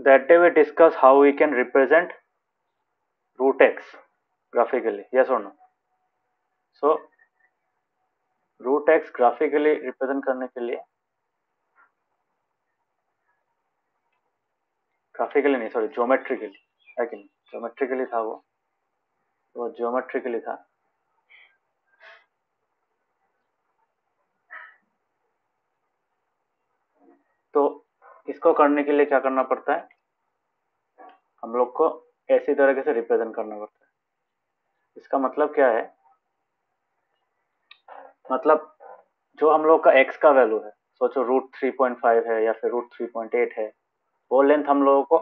that day we discuss how we can represent root x graphically. Yes or no? So root x graphically represent करने के लिए graphically नहीं, sorry geometrically है कि नहीं, geometrically था वो ज्योमेट्रिकली था। तो इसको करने के लिए क्या करना पड़ता है, हम लोग को ऐसी तरीके से रिप्रेजेंट करना पड़ता है। इसका मतलब क्या है, मतलब जो हम लोग का x का वैल्यू है, सोचो रूट 3.5 है या फिर रूट 3.8 है, वो लेंथ हम लोगों को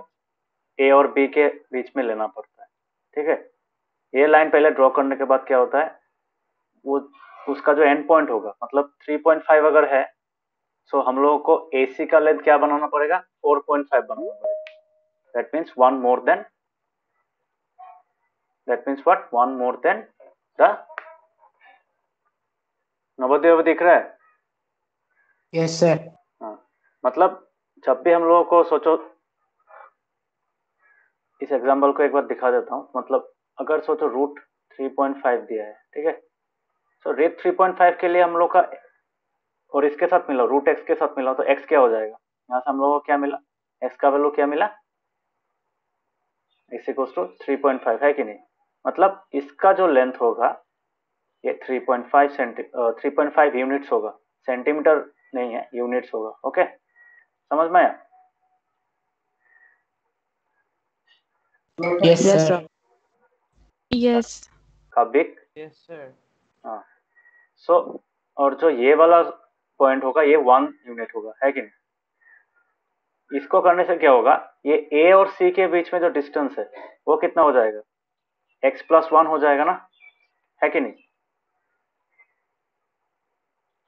a और b के बीच में लेना पड़ता है। ठीक है, ये लाइन पहले ड्रॉ करने के बाद क्या होता है, वो उसका जो एंड पॉइंट होगा, मतलब 3.5 अगर है, सो हम लोगों को AC का लेंथ क्या बनाना पड़ेगा, 4.5 बनाना पड़ेगा। That means one more than, that means what, one more than the Navodaya दिख रहा है? Yes sir. हाँ, मतलब जब भी हम लोगों को, सोचो इस एग्जाम्पल को एक बार दिखा देता हूँ, मतलब अगर सोचो रूट 3.5 दिया है, ठीक है, सो रूट 3.5 के लिए हम लोग का, और इसके साथ मिला रूट एक्स के साथ मिला, तो एक्स क्या हो जाएगा, यहाँ से हम लोगों को क्या मिला, एक्स का वैल्यू क्या मिला, एक्स इक्वल्स टू 3.5 है कि नहीं। मतलब इसका जो लेंथ होगा ये 3.5 यूनिट्स होगा, सेंटीमीटर नहीं है, यूनिट्स होगा। ओके, समझ में आया? Yes Yes, sir. sir. Yes. काबिक? Yes sir. हाँ, सो और जो ये वाला पॉइंट होगा ये 1 यूनिट होगा, है कि नहीं। इसको करने से क्या होगा, ये ए और सी के बीच में जो डिस्टेंस है वो कितना हो जाएगा, x+1 हो जाएगा ना, है कि नहीं,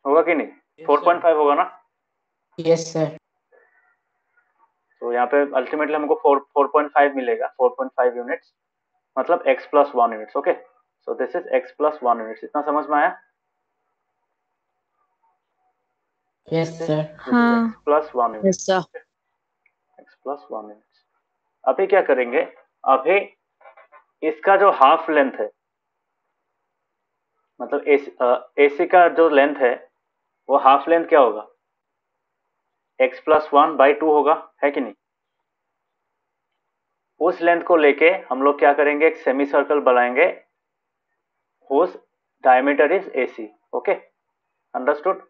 होगा कि नहीं, 4.5 होगा ना। Yes sir. तो यहाँ पे अल्टीमेटली हमको 4.5 मिलेगा, 4.5 यूनिट्स, मतलब x+1 units. Okay, so this is x+1 units. इतना समझ में आया? Yes sir. हाँ. x+1 Yes, units, sir. x+1 units. अभी क्या करेंगे, अभी इसका जो हाफ लेंथ है, मतलब AC का जो लेंथ है वो हाफ लेंथ क्या होगा, x+1/2 होगा, है कि नहीं। उस लेंथ को लेके हम लोग क्या करेंगे, एक सेमी सर्कल बनाएंगे, whose diameter is AC। Okay, understood.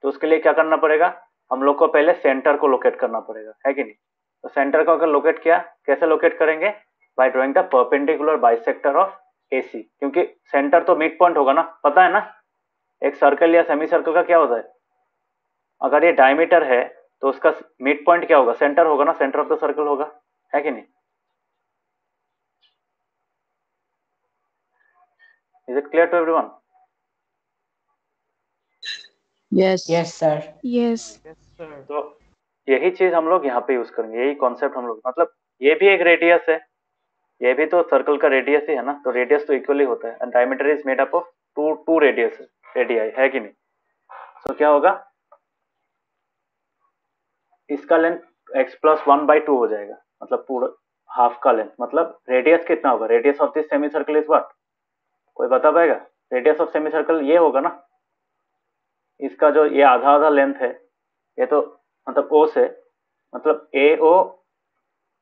तो उसके लिए क्या करना पड़ेगा, हम लोग को पहले सेंटर को लोकेट करना पड़ेगा, है कि नहीं। तो सेंटर को अगर लोकेट किया, कैसे लोकेट करेंगे, by drawing the perpendicular bisector of AC, क्योंकि सेंटर तो मिड पॉइंट होगा ना, पता है ना, एक सर्कल या सेमी सर्कल का क्या होता है, अगर ये डायमीटर है तो उसका मिड पॉइंट क्या होगा, सेंटर होगा ना, सेंटर ऑफ द सर्कल होगा, है कि नहीं। Is it clear to everyone? Yes. Yes sir. Yes. Yes sir. तो यही चीज हम लोग यहाँ पे यूज करेंगे, यही कॉन्सेप्ट हम लोग, मतलब ये भी एक रेडियस है, ये भी तो सर्कल का रेडियस ही है ना, तो रेडियस तो इक्वली होता है, and diameter is made up of two radius, radii, है कि नहीं। तो क्या होगा, इसका लेंथ x+1/2 हो जाएगा, मतलब पूरा हाफ का लेंथ, मतलब रेडियस कितना होगा, radius of this semi circle is what, कोई बता पाएगा, रेडियस ऑफ सेमी सर्कल ये होगा ना, इसका जो ये आधा आधा लेंथ है, ये तो मतलब O से, मतलब AO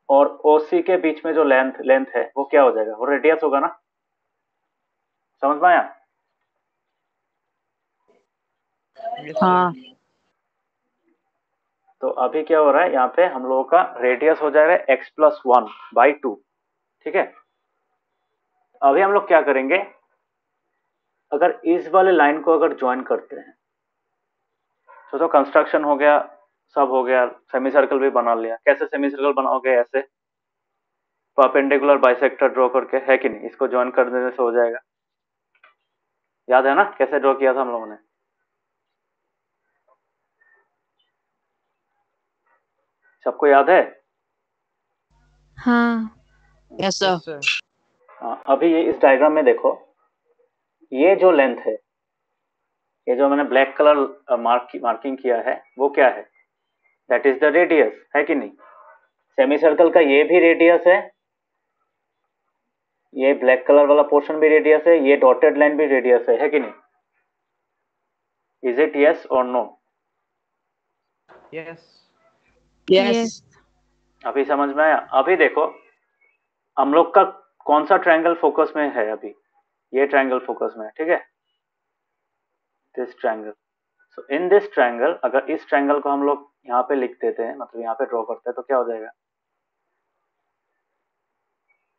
और OC के बीच में जो लेंथ है वो क्या हो जाएगा, वो रेडियस होगा ना, समझ में आया। हाँ. तो अभी क्या हो रहा है, यहाँ पे हम लोगों का रेडियस हो जाएगा x+1/2, ठीक है। अभी हम लोग क्या करेंगे, अगर इस वाले लाइन को अगर ज्वाइन करते हैं, तो कंस्ट्रक्शन हो गया, सब हो गया, सेमी सर्कल भी बना लिया। कैसे सेमी सर्कल बनाओगे, ऐसे परपेंडिकुलर बाइसेक्टर ड्रॉ करके, है कि नहीं, इसको ज्वाइन कर देने से हो जाएगा। याद है ना कैसे ड्रॉ किया था हम लोगों ने, सबको याद है? हाँ. Yes, sir. हाँ, अभी ये इस डायग्राम में देखो, ये जो लेंथ है, ये जो मैंने ब्लैक कलर मार्किंग किया है, वो क्या है, दैट इज द रेडियस, है कि नहीं। सेमी सर्कल का ये भी रेडियस है, ये ब्लैक कलर वाला पोर्शन भी रेडियस है, ये डॉटेड लाइन भी रेडियस है कि नहीं? इज इट यस और नो? Yes. Yes. अभी समझ में आया? अभी देखो हम लोग का कौन सा ट्रायंगल फोकस में है अभी? ये ट्रायंगल फोकस में है, ठीक है, this triangle. So in this triangle, अगर इस ट्रायंगल को हम लोग यहाँ पे लिख देते हैं, मतलब यहाँ पे ड्रॉ करते हैं, तो क्या हो जाएगा?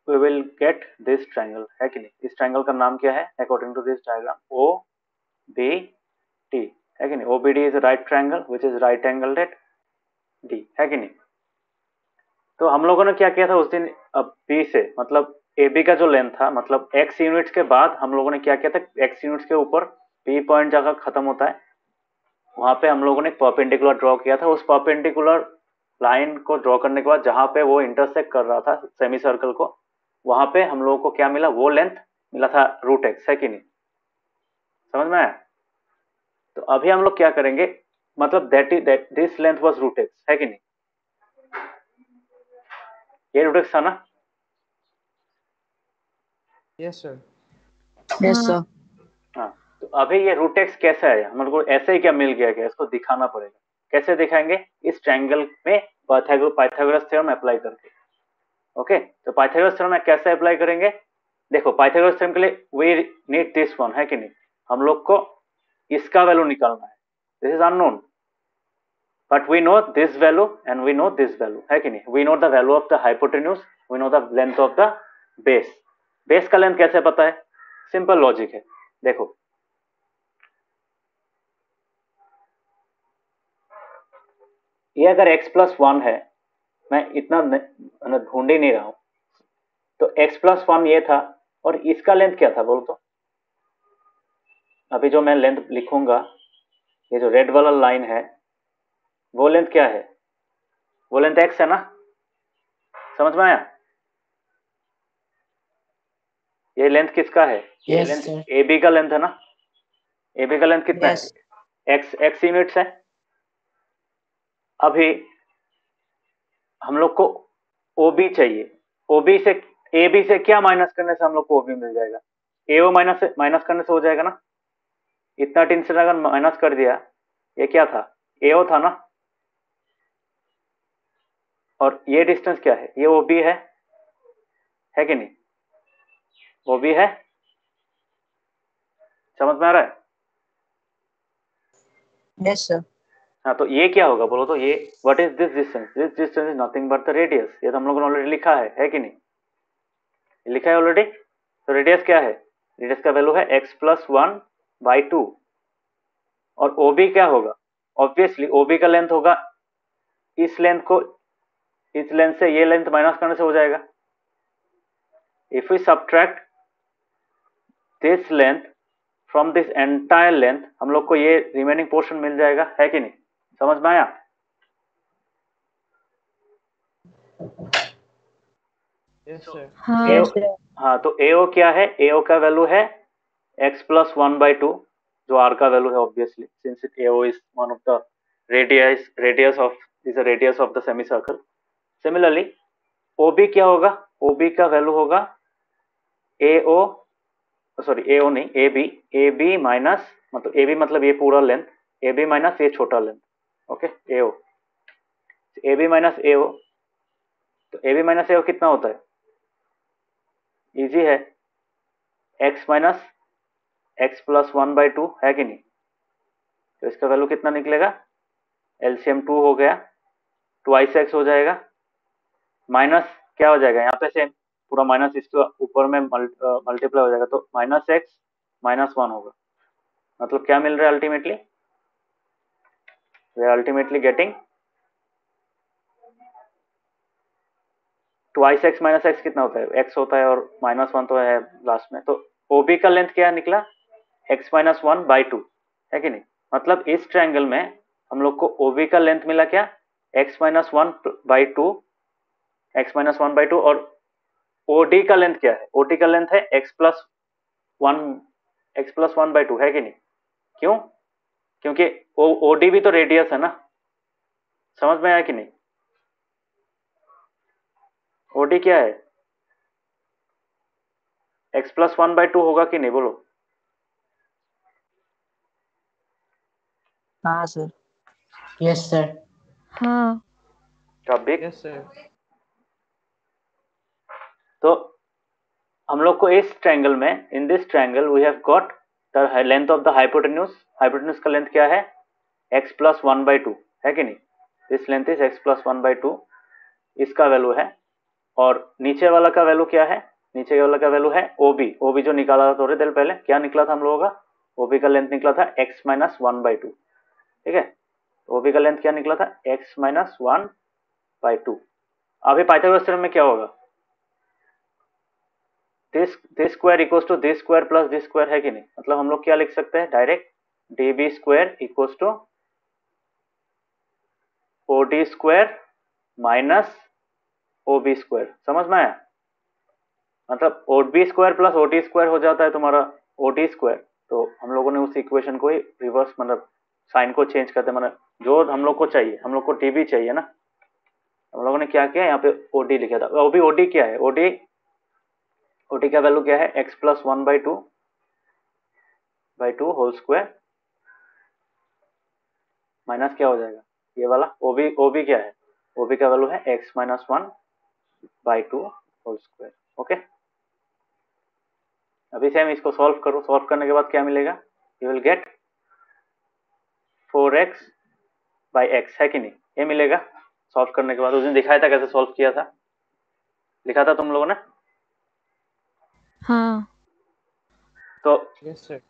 We will get this triangle, है कि नहीं? इस ट्रायंगल का नाम क्या है according to this diagram? O B D, है कि नहीं? O B D is right triangle which is right angled at D, है कि नहीं? तो हम लोगों ने क्या किया था उस दिन? अब बी से मतलब ए बी का जो लेंथ था, मतलब एक्स यूनिट्स के बाद हम लोगों ने क्या किया था? एक्स यूनिट्स के ऊपर बी पॉइंट जगह खत्म होता है, वहां पे हम लोगों ने परपेंडिकुलर ड्रॉ किया था। उस परपेंडिकुलर लाइन को ड्रॉ करने के बाद जहां पे वो इंटरसेक्ट कर रहा था सेमी सर्कल को, वहां पे हम लोगों को क्या मिला? वो लेंथ मिला था रूट एक्स, है कि नहीं? समझ में आया? तो अभी हम लोग क्या करेंगे, मतलब that this length was root X, है कि नहीं? ये रूट एक्स था ना? Yes, sir. Yes, sir. हाँ, तो अभी ये रूट एक्स कैसा है? हम लोग को ऐसे ही क्या मिल गया? क्या इसको दिखाना पड़ेगा? कैसे दिखाएंगे? इस ट्रायंगल में पाइथागोरस थ्योरम अप्लाई करके। ओके, तो पाइथागोरस थ्योरम में कैसे अप्लाई करेंगे? देखो पाइथागोरस थ्योरम के लिए वी नीड दिस वन, है कि नहीं? हम लोग को इसका वैल्यू निकालना है, this is unknown, but we know this value and we know this value, है कि नहीं? We know the value of the hypotenuse, we know the length of the base. Base का लेंथ कैसे पता है? सिंपल लॉजिक है, देखो ये अगर x प्लस वन है, मैं इतना ढूंढ ही नहीं रहा हूं, तो x प्लस वन ये था, और इसका लेंथ क्या था बोलो तो? अभी जो मैं लेंथ लिखूंगा, ये जो रेड वाला लाइन है, वो लेंथ क्या है? वो लेंथ x है ना? समझ में आया? ये लेंथ किसका है? ये Yes, length sir. A B का लेंथ है ना? ए बी का लेंथ कितना Yes. है? x यूनिट्स है। अभी हम लोग को ओ बी चाहिए, ओ बी से ए बी से क्या माइनस करने से हम लोग को ओ बी मिल जाएगा? एओ माइनस करने से हो जाएगा ना? इतना टेंशन अगर माइनस कर दिया, ये क्या था? एओ था ना? और ये डिस्टेंस क्या है? ये ओ बी है कि नहीं? ओ बी है, समझ में आ रहा है? Yes, sir. हाँ, तो ये क्या होगा बोलो तो? ये what is this distance? This distance is nothing but the radius. ये तो हम लोगों ने ऑलरेडी लिखा है कि नहीं? लिखा है ऑलरेडी। तो रेडियस क्या है? रेडियस का वैल्यू है x plus one by two. और ओ बी क्या होगा? ऑब्वियसली ओ बी का लेंथ होगा, इस लेंथ को इस लेंथ से ये लेंथ माइनस करने से हो जाएगा। If we subtract this length from this entire length, हम लोग को ये रिमेनिंग पोर्शन मिल जाएगा, है कि नहीं? समझ में आया? Yes, sir. AO, Yes, sir. हाँ, तो AO क्या है? AO का वैल्यू है x plus one by two, जो r का वैल्यू है obviously, since AO is one of the radius of the semi circle. Similarly OB क्या होगा? OB का वैल्यू होगा AO, सॉरी AO नहीं, AB माइनस, मतलब AB मतलब ये पूरा लेंथ, AB माइनस ये छोटा length, okay, AO, AB minus AO। तो AB माइनस AO कितना होता है? इजी है, x minus x plus one by two, है कि नहीं? तो इसका वैल्यू कितना निकलेगा? एलसीएम 2 हो गया, ट्वाइस एक्स हो जाएगा, माइनस क्या हो जाएगा यहाँ पे से? पूरा माइनस इसके ऊपर में मल्टीप्लाई हो जाएगा, तो माइनस एक्स माइनस वन होगा। मतलब क्या मिल रहा है ultimately? We are ultimately getting twice X minus X कितना होता है? एक्स होता है, और माइनस वन तो है लास्ट में। तो ओबी का लेंथ क्या निकला? X minus one by two, है कि नहीं? मतलब इस ट्रायंगल में हम लोग को ओबी का लेंथ मिला क्या? X minus one by two, x minus one by two. और ओडी का लेंथ क्या है? ओडी का लेंथ है x plus one by two, है कि नहीं? क्यों? क्योंकि ओडी भी तो रेडियस है ना। समझ में आया कि नहीं? ओडी क्या है? x प्लस 1/2 होगा कि नहीं, बोलो। हाँ सर। Yes sir. हाँ। टॉपिक। Yes, sir. तो हम लोग को इस ट्रायंगल में, in this triangle we have got the length of the hypotenuse. Hypotenuse का लेंथ क्या है? x प्लस 1/2 है कि नहीं? This length is x plus 1/2, इसका वैल्यू है। और नीचे वाला का वैल्यू क्या है? नीचे वाला का वैल्यू है ओबी। ओबी जो निकाला था थोड़ी देर पहले, क्या निकला था हम लोगों का? ओबी का लेंथ निकला था x माइनस 1/2। ठीक है, ओबी का लेंथ क्या निकला था? x minus 1/2। अभी पाइथागोरस थ्योरम में क्या होगा? This square equals to this square plus this square, है कि नहीं? मतलब हम लोग क्या लिख सकते हैं direct? db square equals to OD square minus OB square. समझ में आया? मतलब OB square plus OD square हो जाता है तुम्हारा ओडी स्क्वायर। तो हम लोगों ने उस इक्वेशन को ही रिवर्स, मतलब साइन को चेंज करते, मतलब जो हम लोग को चाहिए, हम लोग को डीबी चाहिए ना, हम लोगों ने क्या किया, यहाँ पे ओडी लिखा था। ओबी ओडी क्या है? ओडी ओडी का वैल्यू क्या है? x plus 1/2 whole square minus क्या हो जाएगा ये वाला ओबी। ओबी क्या है? ओबी का वैल्यू है x minus 1/2 whole square. Okay, अभी से हम इसको सॉल्व करो। सॉल्व करने के बाद क्या मिलेगा? यू विल गेट 4x/x, है कि नहीं? ये मिलेगा सॉल्व करने के बाद। उस दिन दिखाया था कैसे सॉल्व किया था, लिखा था तुम लोगों ने। हाँ। तो Yes, sir.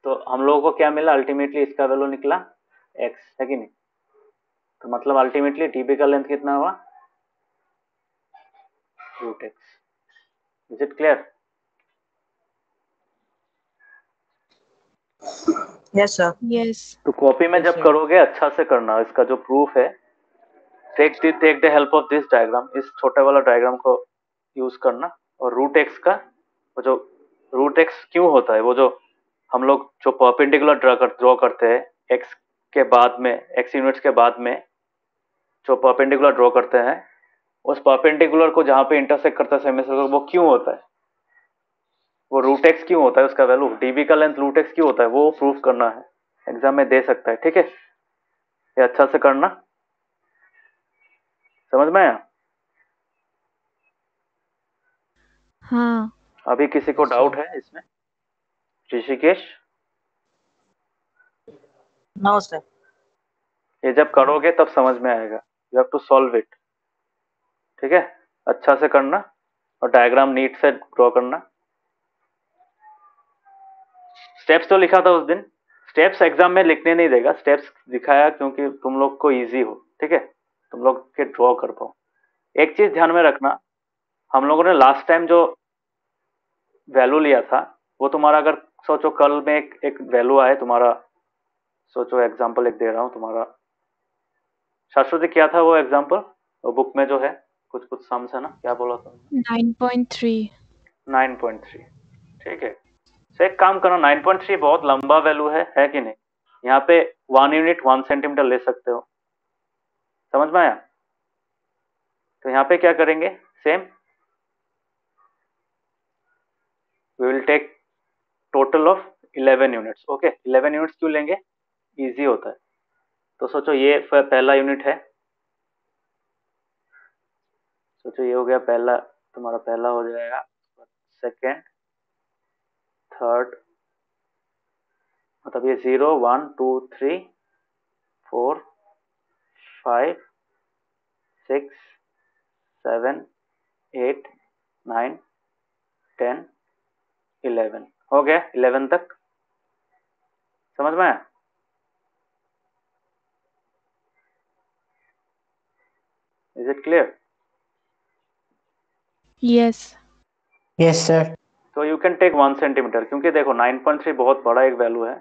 तो हम लोगों को क्या मिला अल्टीमेटली? इसका वैल्यू निकला x, है कि नहीं? तो मतलब अल्टीमेटली डीबी का लेंथ कितना हुआ? √x। Is it clear? Yes, sir. Yes. तो कॉपी में Yes, जब sir. करोगे अच्छा से करना। इसका जो प्रूफ है, take the help of this diagram, इस छोटे वाला डायग्राम को यूज करना। और √x का वो जो √x क्यों होता है, वो जो हम लोग जो परपेंडिकुलर ड्रॉ करते हैं x के बाद में, x यूनिट्स के बाद में जो परपेंडिकुलर ड्रॉ करते हैं, उस परपेंडिकुलर को जहां पे इंटरसेक्ट करता है सेमी सर्कल, वो क्यों होता है? वो √x क्यों होता है? उसका वैल्यू डीबी का लेंथ √x क्यों होता है, वो प्रूफ करना है। एग्जाम में दे सकता है, ठीक है? ये अच्छा से करना। समझ में आया? हाँ। अभी किसी को Yes, डाउट sir. है इसमें? Rishikesh, No, sir. ये जब करोगे तब समझ में आएगा। You have to solve it, ठीक है? अच्छा से करना और डायग्राम नीट से ड्रॉ करना। स्टेप्स तो लिखा था उस दिन, स्टेप्स एग्जाम में लिखने नहीं देगा। स्टेप्स दिखाया क्योंकि तुम लोग को इजी हो, ठीक है? तुम लोग के ड्रॉ कर पाओ। एक चीज ध्यान में रखना, हम लोगों ने लास्ट टाइम जो वैल्यू लिया था, वो तुम्हारा, अगर सोचो कल में एक वैल्यू आए तुम्हारा, सोचो एग्जाम्पल एक दे रहा हूँ तुम्हारा, शाश्वती क्या था वो एग्जाम्पल? वो बुक में जो है कुछ कुछ सम्स है ना, क्या बोला था? 9.3। 9.3, ठीक है। तो एक काम करो, 9.3 बहुत लंबा वैल्यू है कि नहीं? यहाँ पे 1 यूनिट 1 सेंटीमीटर ले सकते हो। समझ में आया? तो यहाँ पे क्या करेंगे? Same, we will take total of 11 units. Okay, 11 units क्यों लेंगे? इजी होता है। तो सोचो ये पहला यूनिट है, सोचो ये हो गया पहला, तुम्हारा पहला हो जाएगा, सेकेंड, थर्ड, मतलब ये 0 1 2 3 4 5 6 7 8 9 10 11 हो गया। 11 तक समझ में आया? Is it clear? Yes. Yes sir. तो यू कैन टेक 1 सेंटीमीटर, क्योंकि देखो 9.3 बहुत बड़ा एक वैल्यू है।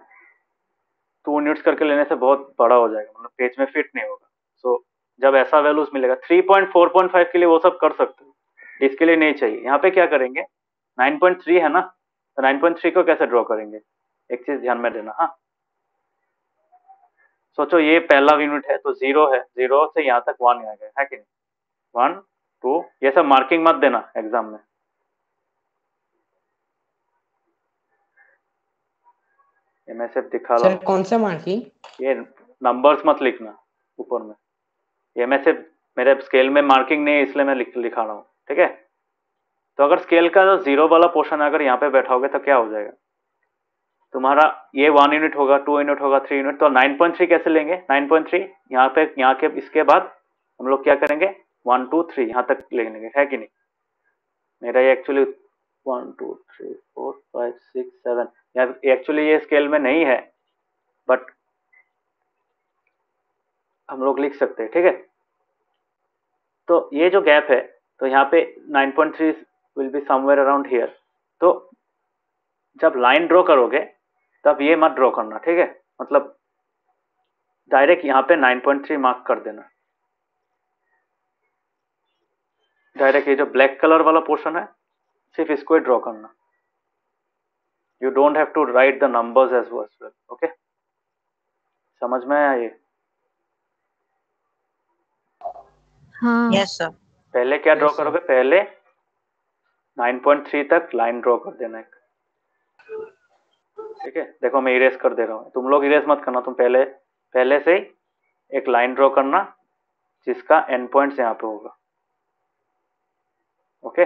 2 यूनिट्स करके लेने से बहुत बड़ा हो जाएगा, मतलब पेज में फिट नहीं होगा। सो जब ऐसा वैल्यूज मिलेगा 3.4.5 के लिए वो सब कर सकते हो, इसके लिए नहीं चाहिए। यहाँ पे क्या करेंगे? 9.3 है ना, तो 9.3 को कैसे ड्रॉ करेंगे? एक चीज ध्यान में देना। हाँ, सोचो ये पहला यूनिट है तो 0 है, 0 से यहाँ तक 1 आ गया, है कि नहीं? 1 2, ये सब मार्किंग मत देना एग्जाम में। ये मैं सिर्फ दिखा रहा सर हूँ, कौन सा मार्किंग? ये नंबर्स मत लिखना ऊपर में, ये मैं सिर्फ मेरे स्केल में मार्किंग नहीं है इसलिए मैं लिखा रहा हूँ, ठीक है। तो अगर स्केल का जो 0 वाला पोर्शन अगर यहाँ पे बैठाओगे तो क्या हो जाएगा तुम्हारा, ये 1 यूनिट होगा, 2 यूनिट होगा, 3 यूनिट, तो 9.3 कैसे लेंगे? 9.3 यहाँ पे, यहाँ के इसके बाद हम लोग क्या करेंगे 1 2 3 यहाँ तक ले लेंगे, है कि नहीं। मेरा ये एक्चुअली 1 2 3 4 5 6 7 यार एक्चुअली ये स्केल में नहीं है बट हम लोग लिख सकते हैं, ठीक है। तो ये जो गैप है तो यहाँ पे 9.3 will be somewhere around here. तो जब लाइन ड्रॉ करोगे तब ये मत ड्रॉ करना, ठीक है, मतलब डायरेक्ट यहाँ पे 9.3 मार्क कर देना। डायरेक्ट ये जो ब्लैक कलर वाला पोर्शन है सिर्फ इसको ही ड्रॉ करना। You don't have to write the numbers as well, okay. समझ में आया ये? हाँ Yes, sir. पहले क्या ड्रॉ Yes, sir. करोगे, पहले 9.3 तक लाइन ड्रॉ कर देना एक, ठीक है। देखो मैं इरेज कर दे रहा हूँ, तुम लोग इरेज मत करना, तुम पहले से ही एक लाइन ड्रॉ करना जिसका एंड पॉइंट्स यहाँ पे होगा, ओके।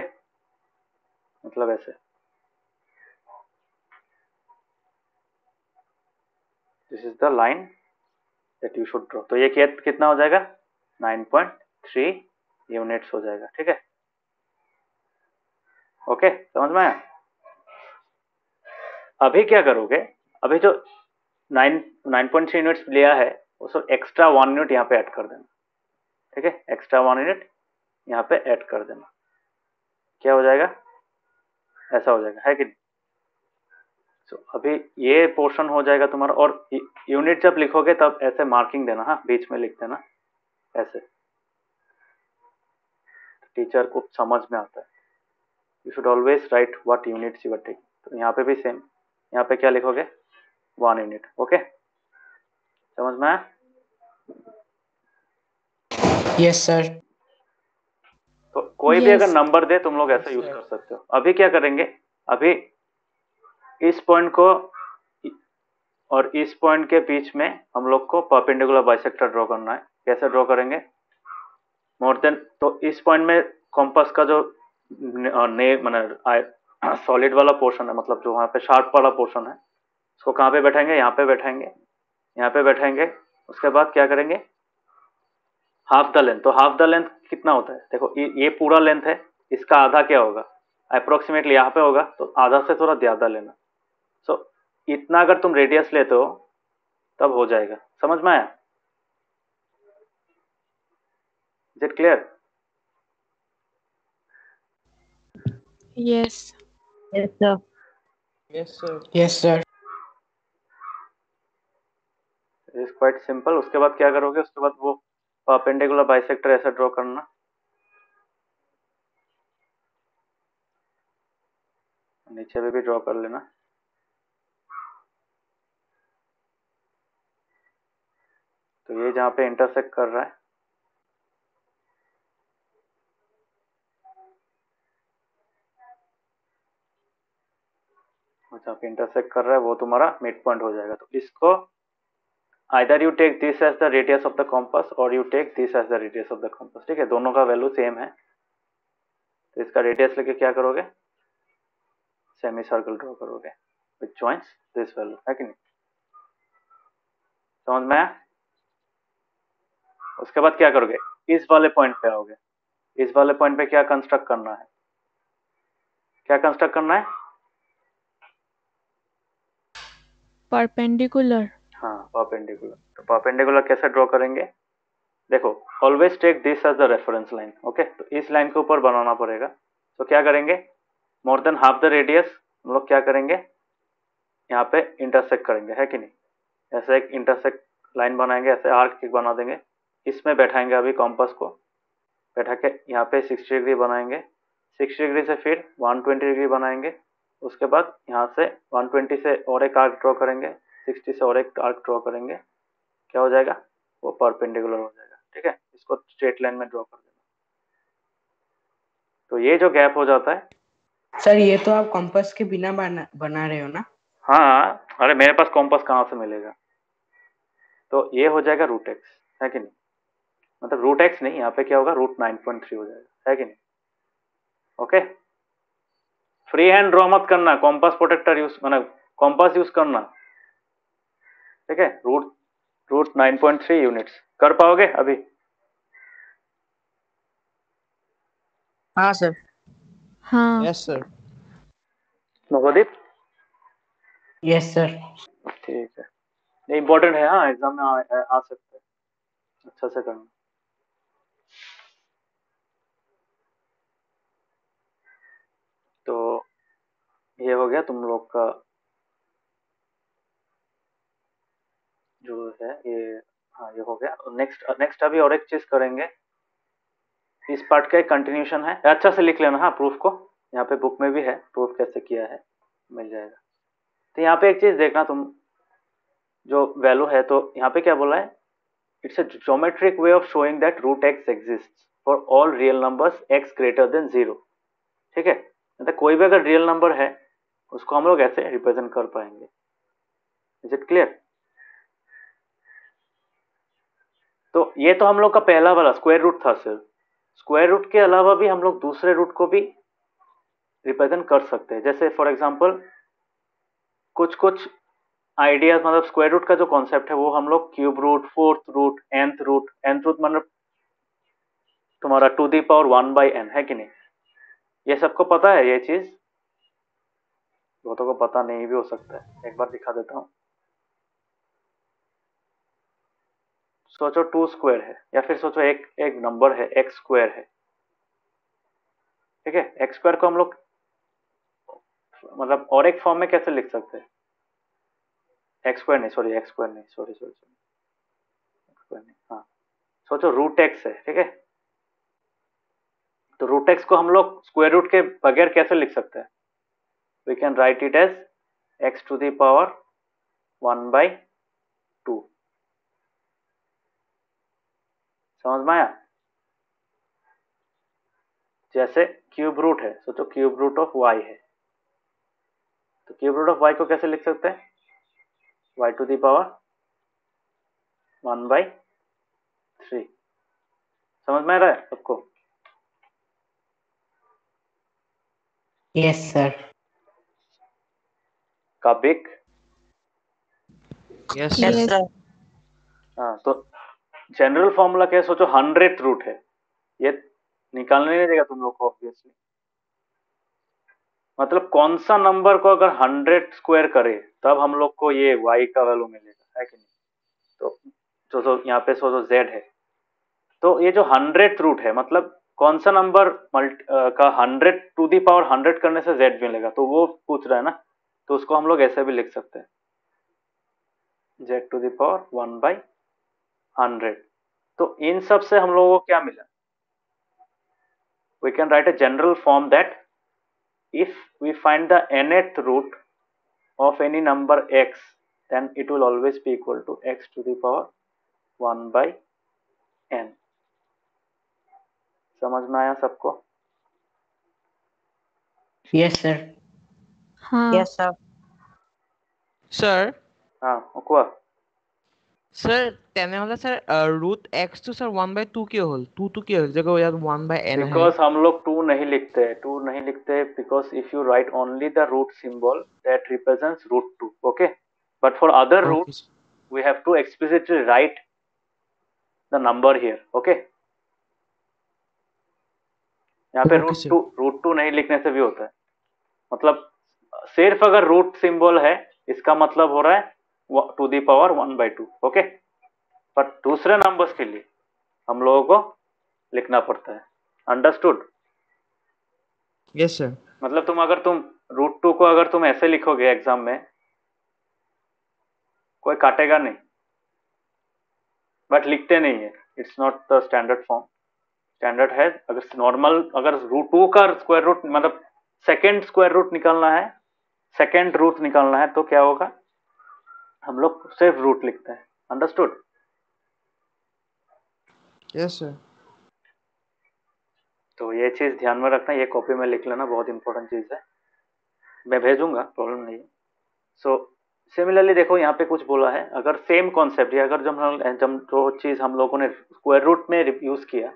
मतलब ऐसे this is the line that you should draw. तो ये कितना हो जाएगा 9.3 यूनिट्स हो जाएगा, ठीक है, ओके। समझ में आया? अभी क्या करोगे, अभी जो 9.3 यूनिट्स लिया है उसको एक्स्ट्रा 1 यूनिट यहाँ पे ऐड कर देना, ठीक है, एक्स्ट्रा 1 यूनिट यहाँ पे ऐड कर देना। क्या हो जाएगा, ऐसा हो जाएगा, है कि नहीं। तो अभी ये पोर्शन हो जाएगा तुम्हारा, और यूनिट जब लिखोगे तब ऐसे मार्किंग देना, हाँ बीच में लिख देना ऐसे, टीचर को समझ में आता है। You should always write what units you are taking. तो यहाँ पे भी सेम, यहाँ पे क्या लिखोगे 1 यूनिट, ओके। समझ में आया? Yes sir. तो कोई भी अगर यस नंबर दे तुम लोग ऐसा Yes, यूज sir. कर सकते हो। अभी क्या करेंगे, अभी इस पॉइंट को और इस पॉइंट के बीच में हम लोग को परपेंडिकुलर बाइसेक्टर ड्रॉ करना है। कैसे ड्रॉ करेंगे, मोर देन, तो इस पॉइंट में कॉम्पस का जो सॉलिड वाला पोर्शन है, मतलब जो वहाँ पे शार्प वाला पोर्शन है, उसको कहाँ पे बैठाएंगे, यहाँ पे बैठाएंगे, यहाँ पे बैठाएंगे। उसके बाद क्या करेंगे, हाफ द लेंथ। तो हाफ द लेंथ कितना होता है, देखो ये पूरा लेंथ है, इसका आधा क्या होगा, अप्रोक्सीमेटली यहाँ पे होगा, तो आधा से थोड़ा ज्यादा लेना। सो इतना अगर तुम रेडियस लेते हो तब हो जाएगा। समझ में आया? Is it clear? Yes Yes, sir. Yes, sir. Yes sir. Is quite simple. उसके बाद क्या करोगे, उसके बाद वो परपेंडिकुलर बाइसेक्टर ऐसा ड्रॉ करना, नीचे पे भी ड्रॉ कर लेना। तो ये जहाँ पे इंटरसेक्ट कर रहा है, जहाँ पे इंटरसेक्ट कर रहा है वो तुम्हारा मिड पॉइंट हो जाएगा। तो इसको either you take this as the radius of the compass or you take this as the radius of the compass, ठीक है, दोनों का वैल्यू सेम है। तो इसका रेडियस लेके क्या करोगे, सेमी सर्कल ड्रॉ करोगे विच जॉइंट्स दिस वैल्यू, है कि नहीं। समझ में आया? उसके बाद क्या करोगे, इस वाले पॉइंट पे आओगे। इस वाले पॉइंट पे क्या कंस्ट्रक्ट करना है, क्या कंस्ट्रक्ट करना है, परपेंडिकुलर। हाँ परपेंडिकुलर। तो परपेंडिकुलर कैसे ड्रॉ करेंगे, देखो always take this as the reference line, okay. तो इस लाइन के ऊपर बनाना पड़ेगा। तो क्या करेंगे, more than half the radius हम लोग क्या करेंगे, यहाँ पे इंटरसेक्ट करेंगे, है कि नहीं। ऐसे एक इंटरसेक्ट लाइन बनाएंगे, ऐसे आर्क बना देंगे, इसमें बैठाएंगे अभी कॉम्पस को, बैठा के यहाँ पे 60 डिग्री बनाएंगे, 60 डिग्री से फिर 120 डिग्री बनाएंगे। उसके बाद यहाँ से 120 से और एक आर्क ड्रॉ करेंगे, 60 से और एक आर्क ड्रॉ करेंगे, क्या हो जाएगा, वो परपेंडिकुलर हो जाएगा, ठीक है। इसको स्ट्रेट लाइन में ड्रॉ कर देना। तो ये जो गैप हो जाता है, सर ये तो आप कॉम्पस के बिना बना रहे हो ना? हाँ, अरे मेरे पास कॉम्पस कहाँ से मिलेगा, तो ये हो जाएगा रूट एक्स, है कि नहीं, मतलब रूट एक्स नहीं, यहाँ पे क्या होगा, रूट 9.3 हो जाएगा, है कि नहीं। ओके, फ्री हैंड ड्रॉ मत करना, कॉम्पास प्रोटेक्टर यूज, मतलब कॉम्पास यूज करना, ठीक है। रूट 9.3 यूनिट्स कर पाओगे अभी? हाँ सर। हाँ Yes, sir. Navdeep? Yes sir. ठीक है, ये इंपॉर्टेंट है, हाँ एग्जाम में आ सकते हैं, अच्छा से करना। तो ये हो गया तुम लोग का जो है ये, हाँ ये हो गया। नेक्स्ट अभी और एक चीज करेंगे, इस पार्ट का एक कंटिन्यूशन है, अच्छा से लिख लेना हाँ प्रूफ को, यहाँ पे बुक में भी है प्रूफ कैसे किया है, मिल जाएगा। तो यहाँ पे एक चीज देखना तुम, जो वैल्यू है तो यहाँ पे क्या बोला है, it's a geometric way of showing that root X exist for all real numbers X greater than 0, ठीक है। मतलब कोई भी अगर रियल नंबर है उसको हम लोग ऐसे रिप्रेजेंट कर पाएंगे। Is it clear? तो ये तो हम लोग का पहला वाला स्क्वायर रूट था सर, स्क्वायर रूट के अलावा भी हम लोग दूसरे रूट को भी रिप्रेजेंट कर सकते हैं, जैसे फॉर एग्जांपल कुछ कुछ आइडियाज, मतलब स्क्वायर रूट का जो कॉन्सेप्ट है वो हम लोग cube root, fourth root, nth root मतलब तुम्हारा टू दी पावर 1/n, है कि नहीं। ये सबको पता है ये चीज, बहुतों को पता नहीं भी हो सकता है, एक बार दिखा देता हूँ। सोचो 2 स्क्वायर है, या फिर सोचो एक एक नंबर है x स्क्वायर है, ठीक है। x स्क्वायर को हम लोग मतलब और एक फॉर्म में कैसे लिख सकते हैं, x स्क्वायर नहीं, सॉरी x स्क्वायर नहीं, sorry sorry sorry, x square नहीं, हाँ सोचो रूट x है, ठीक है। तो रूट x को हम लोग स्क्वायर रूट के बगैर कैसे लिख सकते हैं, we can write it as x to the power 1/2, समझ में आया। जैसे क्यूब रूट है, सोचो क्यूब रूट ऑफ y है, तो क्यूब रूट ऑफ y को कैसे लिख सकते हैं, y टू द पावर 1/3, समझ में आ रहा है सबको? Yes sir. काबिक? Yes, yes sir. Yes sir. हाँ, तो जनरल फॉर्मूला क्या है, सोचो 100th रूट है, ये निकालने नहीं देगा तुम लोग को ऑब्वियसली, मतलब कौन सा नंबर को अगर 100 स्क्वायर करे तब हम लोग को ये y का वैल्यू मिलेगा, है कि नहीं। तो सोचो यहाँ पे सोचो z है, तो ये जो 100th रूट है मतलब कौन सा नंबर का 100 टू दी पावर 100 करने से z मिलेगा, तो वो पूछ रहा है ना, तो उसको हम लोग ऐसे भी लिख सकते हैं, z टू दी पावर 1/100। तो इन सब से हम लोगों को क्या मिला, we can write a general form that if we find the nth root of any number x, then it will always be equal to x to the power 1/n। समझ में आया सबको? Yes sir. हाँ yes sir. Sir, हाँ ओकुआ, sir, তেনেহলে sir root x to sir 1/2 क्यों whole? 2 क्यों whole? जगह यार 1/n है। बिकॉज हम लोग 2 नहीं लिखते, 2 नहीं लिखते because if you write only the root symbol that represents root 2, okay, but for other Okay, roots we have to explicitly write the number here, okay। यहाँ पे Okay, sir. रूट टू नहीं लिखने से भी होता है, मतलब सिर्फ अगर रूट सिंबल है इसका मतलब हो रहा है टू दी पावर 1/2, ओके। पर दूसरे नंबर्स के लिए हम लोगों को लिखना पड़ता है, अंडरस्टूड। Yes, sir. मतलब तुम रूट 2 को अगर तुम ऐसे लिखोगे एग्जाम में कोई काटेगा नहीं, बट लिखते नहीं है, it's not the standard form. Standard है अगर नॉर्मल, अगर रूट 2 का स्क्वायर रूट मतलब सेकेंड स्क्वायर रूट निकालना है, सेकेंड रूट निकालना है, तो क्या होगा, हम लोग सिर्फ रूट लिखते हैं, अंडरस्टूड। Yes, sir. तो ये चीज़ ध्यान में रखना, ये कॉपी में लिख लेना, बहुत इंपॉर्टेंट चीज़ है। मैं भेजूंगा, प्रॉब्लम नहीं है। सो सिमिलरली देखो यहाँ पे कुछ बोला है, अगर सेम कॉन्सेप्ट या अगर जब जो चीज़ हम लोगों ने स्क्वायर रूट में यूज किया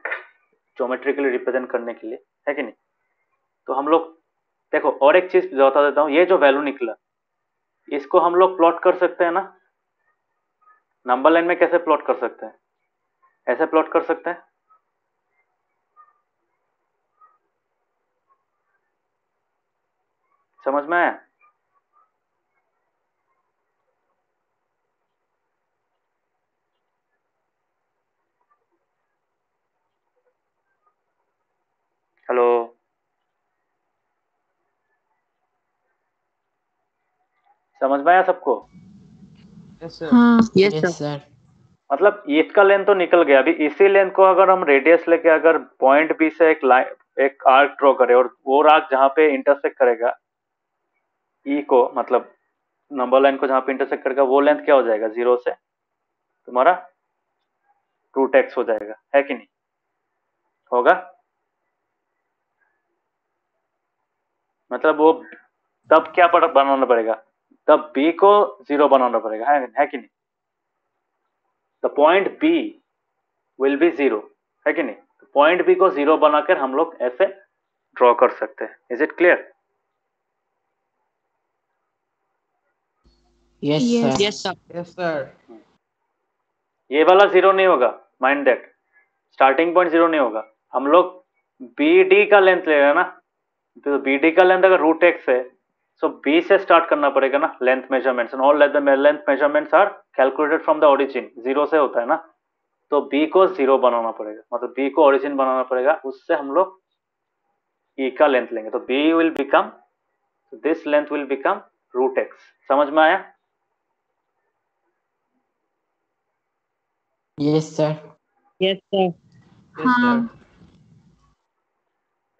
ज्योमेट्रिकली रिप्रेजेंट करने के लिए, है कि नहीं, तो हम लोग देखो और एक चीज बता देता हूँ, ये जो वैल्यू निकला इसको हम लोग प्लॉट कर सकते हैं ना, नंबर लाइन में कैसे प्लॉट कर सकते हैं, ऐसे प्लॉट कर सकते हैं। समझ में आया? हेलो, समझ में आया सबको? Yes sir. हाँ यस यस सर। सर। मतलब इसका लेंथ तो निकल गया, अभी इसी लेंथ को अगर हम रेडियस लेके अगर पॉइंट बी से एक लाइन एक आर्क ड्रॉ करें और वो आर्क जहाँ पे इंटरसेक्ट करेगा ई को, मतलब नंबर लाइन को जहाँ पे इंटरसेक्ट करेगा, वो लेंथ क्या हो जाएगा, 0 से तुम्हारा √x हो जाएगा, है कि नहीं? होगा? मतलब वो तब क्या बनाना पड़ेगा, तब b को 0 बनाना पड़ेगा, है कि नहीं? The point b will be 0, है कि नहीं? पॉइंट b को 0 बनाकर हम लोग ऐसे ड्रॉ कर सकते हैं। Is it clear? Yes yes sir. Yes sir. Yes sir. ये वाला 0 नहीं होगा, माइंड दैट, स्टार्टिंग पॉइंट 0 नहीं होगा। हम लोग BD का लेंथ ले रहे हैं ना, तो BD का लेंथ अगर √x है, सो B से स्टार्ट करना पड़ेगा ना length measurements, and all length measurements are calculated from the origin, 0 से होता है ना, तो B को 0 बनाना पड़ेगा, मतलब B को ओरिजिन बनाना पड़ेगा, उससे हम लोग E का लेंथ लेंगे, तो B will become, this length will become √x। समझ में आया? Yes sir. Yes sir. Yes sir. हाँ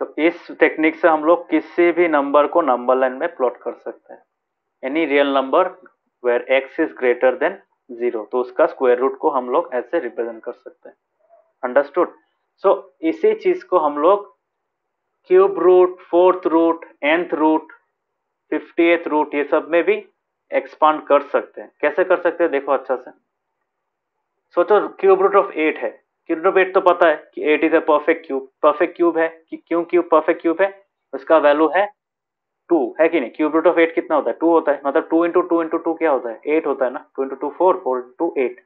तो इस टेक्निक से हम लोग किसी भी नंबर को नंबर लाइन में प्लॉट कर सकते हैं, any real number where x is greater than 0, तो उसका स्क्वायर रूट को हम लोग ऐसे रिप्रेजेंट कर सकते हैं। अंडरस्टूड? सो इसी चीज को हम लोग cube root, fourth root, nth root, 50th root, ये सब में भी एक्सपांड कर सकते हैं। कैसे कर सकते हैं देखो अच्छा से सोचो, क्यूब रूट ऑफ 8 है, क्यूब रूट ऑफ 8 तो पता है कि 8 is a perfect cube, perfect cube है कि क्यों क्यूब परफेक्ट क्यूब है, उसका वैल्यू है 2, है कि नहीं? क्यूब रूट ऑफ 8 कितना होता है, 2 होता है, मतलब 2 इंटू 2 इंटू 2 क्या होता है, 8 होता है ना, 2 इंटू 2 4, 4 इंटू 8।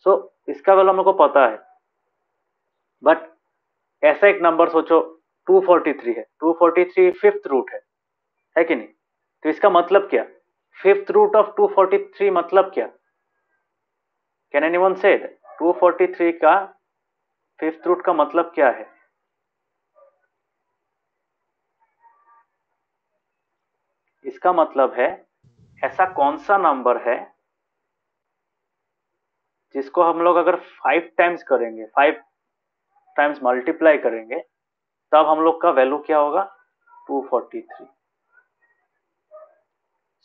सो इसका वैल्यू हमको पता है, बट ऐसा एक नंबर सोचो 243 है, 243 फिफ्थ रूट है कि नहीं? तो इसका मतलब क्या, फिफ्थ रूट ऑफ 243 मतलब क्या? कैन एनीवन से 243 का फिफ्थ रूट का मतलब क्या है? इसका मतलब है ऐसा कौन सा नंबर है जिसको हम लोग अगर 5 टाइम्स करेंगे, 5 टाइम्स मल्टीप्लाई करेंगे, तब हम लोग का वैल्यू क्या होगा, 243।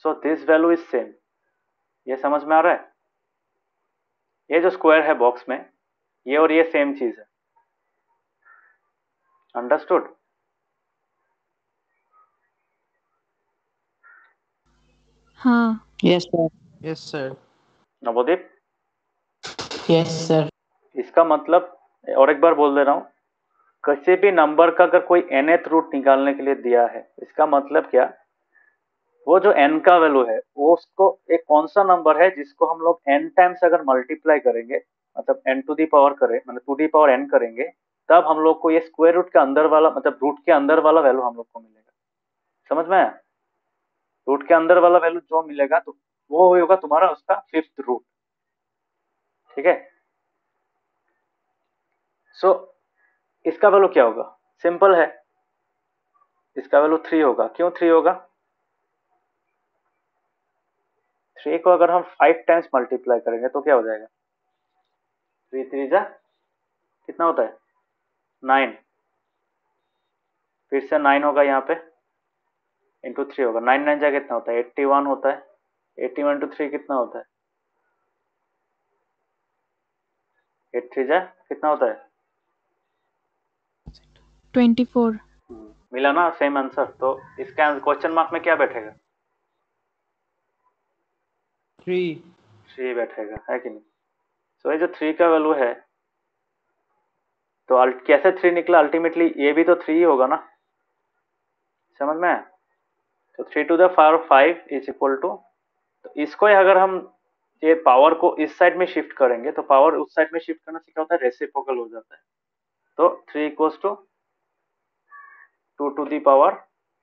So this value is same. ये समझ में आ रहा है? ये जो स्क्वायर है बॉक्स में, ये और ये सेम चीज है। अंडरस्टूड? हाँ yes sir. Yes sir. Navodeep, yes sir. इसका मतलब और एक बार बोल दे रहा हूं, किसी भी नंबर का अगर कोई nth रूट निकालने के लिए दिया है, इसका मतलब क्या, वो जो n का वैल्यू है वो उसको एक कौन सा नंबर है जिसको हम लोग n टाइम्स अगर मल्टीप्लाई करेंगे, मतलब n टू दी पावर करें, मतलब 2 दी पावर n करेंगे, तब हम लोग को ये स्क्वायर रूट के अंदर वाला, मतलब रूट के अंदर वाला वैल्यू हम लोग को मिलेगा। समझ में आया? रूट के अंदर वाला वैल्यू जो मिलेगा तो वो होगा तुम्हारा उसका फिफ्थ रूट। ठीक है? सो इसका वैल्यू क्या होगा, सिंपल है, इसका वैल्यू 3 होगा। क्यों 3 होगा? 3 को अगर हम 5 टाइम्स मल्टीप्लाई करेंगे तो क्या हो जाएगा, 3 3 जा कितना होता है, 9, फिर से 9 होगा यहाँ पे, इंटू 3 होगा, 9 9 जा कितना होता है, 81 होता है, 81 इंटू 3 कितना होता है, 8 3 जा कितना होता है, 24। मिला ना सेम आंसर। तो इसका क्वेश्चन मार्क में क्या बैठेगा? 3 बैठेगा, है कि नहीं? सो ये जो 3 का वैल्यू है, तो कैसे 3 निकला? अल्टीमेटली ये भी तो 3 ही होगा ना, समझ में आया? तो 3 to the power 5 is equal to, तो इसको ही अगर हम ये पावर को इस साइड में शिफ्ट करेंगे तो पावर उस साइड में शिफ्ट करने से क्या होता है? रेसिप्रोकल हो जाता है। तो 3 equals to 2 to the power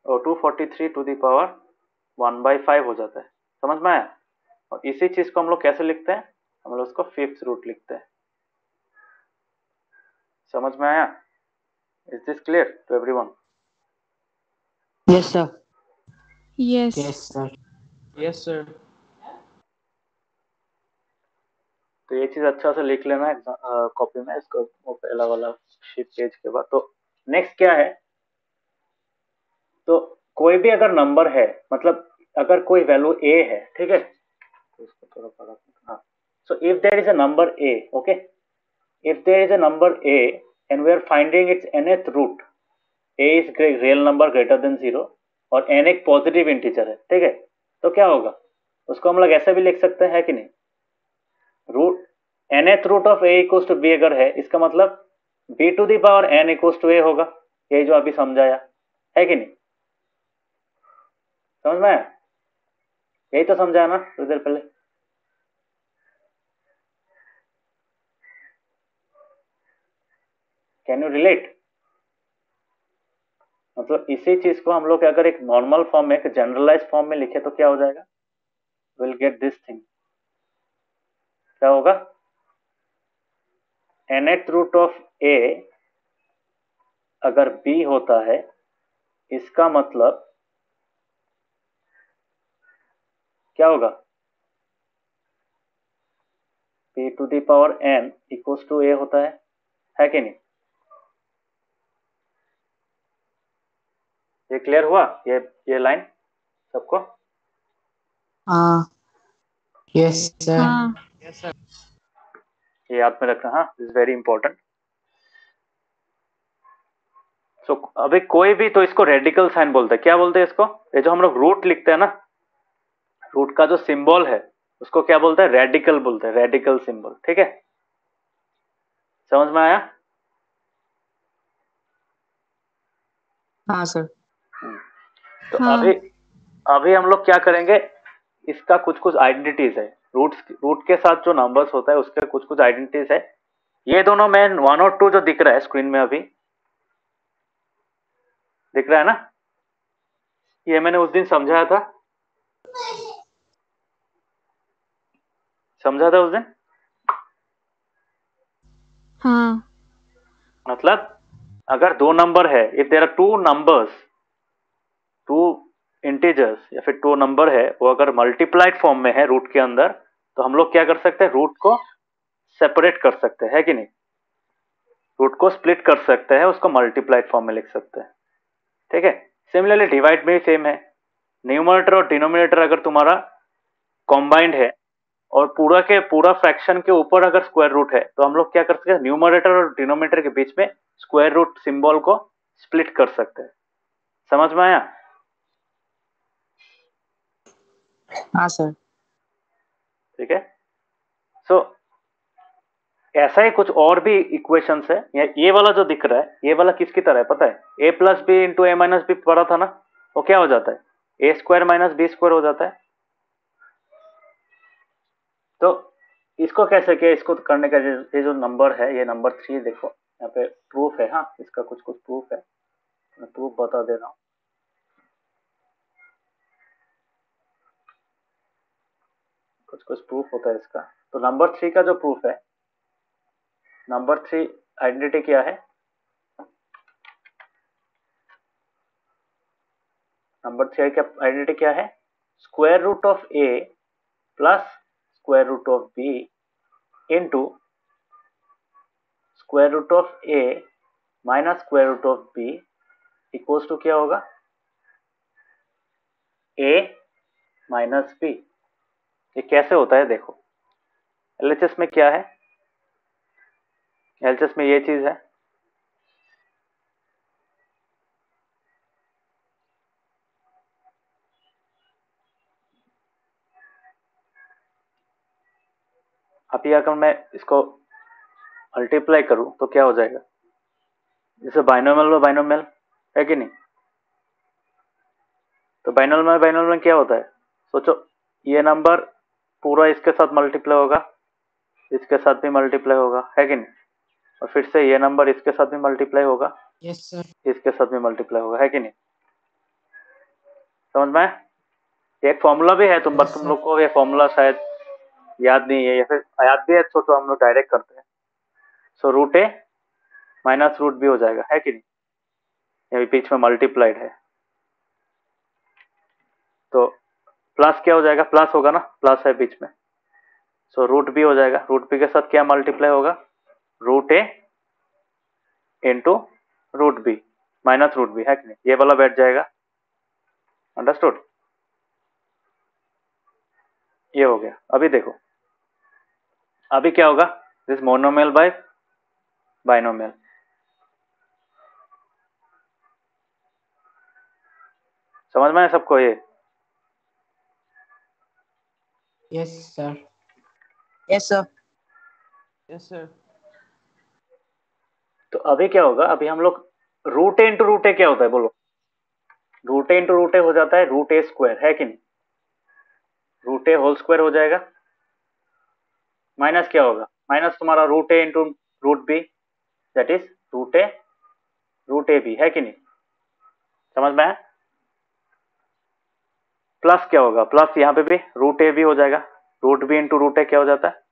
243 to the power 1/5 हो जाता है। समझ में आया? और इसी चीज को हम लोग कैसे लिखते हैं? हम लोग उसको फिफ्थ रूट लिखते हैं। समझ में आया? Is this clear to everyone? Yes sir. Yes. Yes sir. Yes sir. तो ये चीज अच्छा से लिख लेना कॉपी में, इसको वो पहला वाला शीट पेज के बाद। तो नेक्स्ट क्या है? तो कोई भी अगर नंबर है, मतलब अगर कोई वैल्यू ए है, ठीक है, तो इसको थोड़ा बड़ा, हाँ। So if there is a number A, okay, if there is a number A and we are finding its nth root, A is real number greater than 0 और n एक पॉजिटिव इंटीजर है, ठीक है, तो क्या होगा? उसको हम लोग ऐसे भी लिख सकते हैं, कि नहीं? Root nth root of A equals to B अगर है, इसका मतलब b टू the power n equals to a होगा। यही जो अभी समझाया, है कि नहीं? समझ में आया? यही तो समझाया ना थोड़ी देर पहले। Can you relate? मतलब इसी चीज को हम लोग अगर एक नॉर्मल फॉर्म में, एक जनरलाइज फॉर्म में लिखे तो क्या हो जाएगा? Will get this thing. क्या होगा? nth रूट ऑफ a अगर b होता है, इसका मतलब क्या होगा? p to the power n equals to a होता है कि नहीं? ये क्लियर हुआ? ये लाइन सबको? हाँ। Yes sir. हाँ। ये याद में रखना, हाँ, दिस इज वेरी इंपॉर्टेंट। सो अभी कोई भी, तो इसको रेडिकल साइन बोलते हैं। क्या बोलते हैं इसको? ये जो हम लोग रूट लिखते हैं ना, रूट का जो सिंबल है उसको क्या बोलते हैं? रेडिकल बोलते हैं, रेडिकल सिंबल, ठीक है? समझ में आया? हाँ सर। तो हाँ। अभी हम लोग क्या करेंगे? इसका कुछ कुछ आइडेंटिटीज है। रूट के साथ जो नंबर्स होता है उसके कुछ कुछ आइडेंटिटीज है। ये दोनों में 1 और 2 जो दिख रहा है स्क्रीन में, अभी दिख रहा है ना? ये मैंने उस दिन समझाया था, उस दिन। हाँ। मतलब अगर 2 नंबर है, if there are 2 numbers, 2 integers या फिर 2 नंबर है, वो अगर मल्टीप्लाइड फॉर्म में है रूट के अंदर, तो हम लोग क्या कर सकते हैं? रूट को सेपरेट कर सकते हैं, है कि नहीं? रूट को स्प्लिट कर सकते हैं, उसको मल्टीप्लाइड फॉर्म में लिख सकते हैं, ठीक है? सिमिलरली डिवाइड में भी सेम है। न्यूमरेटर और डिनोमिनेटर अगर तुम्हारा कॉम्बाइंड है और पूरा के पूरा फ्रैक्शन के ऊपर अगर स्क्वायर रूट है, तो हम लोग क्या कर सकते हैं? न्यूमरेटर और डिनोमिनेटर के बीच में स्क्वायर रूट सिंबल को स्प्लिट कर सकते हैं। समझ में आया? हाँ सर। ठीक है। सो ऐसा ही कुछ और भी इक्वेशंस है। ये वाला जो दिख रहा है, ये वाला किसकी तरह है पता है? ए plus B into A minus B पढ़ा था ना, वो क्या हो जाता है? A square minus B square हो जाता है। तो इसको कैसे किया? इसको करने का ये जो नंबर है, ये नंबर 3, देखो यहाँ पे प्रूफ है, हाँ, इसका कुछ कुछ प्रूफ है, मैं प्रूफ बता दे रहा हूँ। कुछ कुछ प्रूफ होता है इसका। तो नंबर 3 का जो प्रूफ है, नंबर 3 आइडेंटिटी क्या है? नंबर 3 का आइडेंटिटी क्या है? Square root of A plus square root of B into square root of A minus square root of B equals to क्या होगा? A minus B. ये कैसे होता है देखो, एलएचएस में क्या है? एलएचएस में ये चीज है, अब ये अगर मैं इसको मल्टीप्लाई करूं तो क्या हो जाएगा, जैसे बाइनोमियल में बाइनोमियल है कि नहीं, तो बाइनोमियल में क्या होता है, सोचो ये नंबर पूरा इसके साथ मल्टीप्लाई होगा, इसके साथ भी मल्टीप्लाई होगा, है कि नहीं, और फिर से ये नंबर इसके साथ भी मल्टीप्लाई होगा, यस सर। इसके साथ भी मल्टीप्लाई होगा, है कि नहीं, समझ में आया? एक फॉर्मूला भी है, तुम लोग को ये फॉर्मूला शायद याद नहीं है, या फिर याद भी है तो हम लोग डायरेक्ट करते हैं। सो रूट ए माइनस रूट बी हो जाएगा, है कि नहीं, ये बीच में मल्टीप्लाइड है, तो प्लस क्या हो जाएगा, प्लस होगा ना, प्लस है बीच में, सो रूट बी हो जाएगा। रूट बी के साथ क्या मल्टीप्लाई होगा, root A into root B minus root B, है कि नहीं, ये वाला बैठ जाएगा, अंडरस्टूड, ये हो गया। अभी देखो अभी क्या होगा, दिस मोनोमियल बाय बाइनोमियल, समझ में है सबको ये? Yes sir. Yes sir. Yes sir. तो अभी क्या होगा, अभी हम लोग रूट ए इंटू रूट ए क्या होता है बोलो, रूट ए इंटू रूट ए हो जाता है रूट ए स्क्वायर, है कि नहीं, रूट ए होल स्क्वायर हो जाएगा, माइनस क्या होगा, माइनस तुम्हारा root A into root B, that is root A B, है कि नहीं, समझ में आया? प्लस क्या होगा, प्लस यहाँ पे भी रूट ए बी हो जाएगा, रूट बी इंटू रूट ए क्या हो जाता है,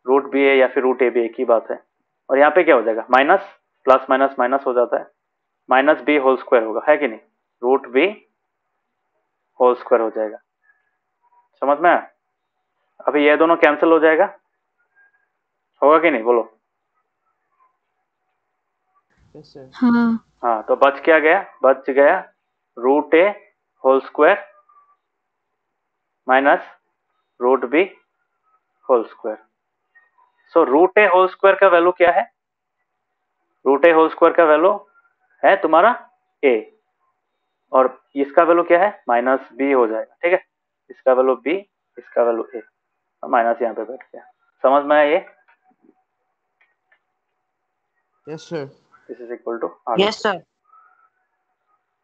रूट बी ए या फिर रूट ए बी, एक ही बात है, और यहाँ पे क्या हो जाएगा, माइनस, प्लस माइनस माइनस हो जाता है, माइनस बी होल स्क्वायर होगा, है कि नहीं, रूट बी होल स्क्वायर हो जाएगा, समझ में आया? अभी ये दोनों कैंसिल हो जाएगा, होगा कि नहीं बोलो? Yes sir. हाँ हाँ, तो बच क्या गया, बच गया root A whole square minus root B whole square. So root A whole square का वैल्यू क्या है, रूट ए होल स्क्वायर का वैल्यू है तुम्हारा ए, और इसका वैल्यू क्या है, माइनस बी हो जाएगा, ठीक है, इसका वैल्यू बी, इसका वैल्यू ए, माइनस यहाँ पे बैठ गया, समझ में आया ये? Yes sir. This is equal to yes sir.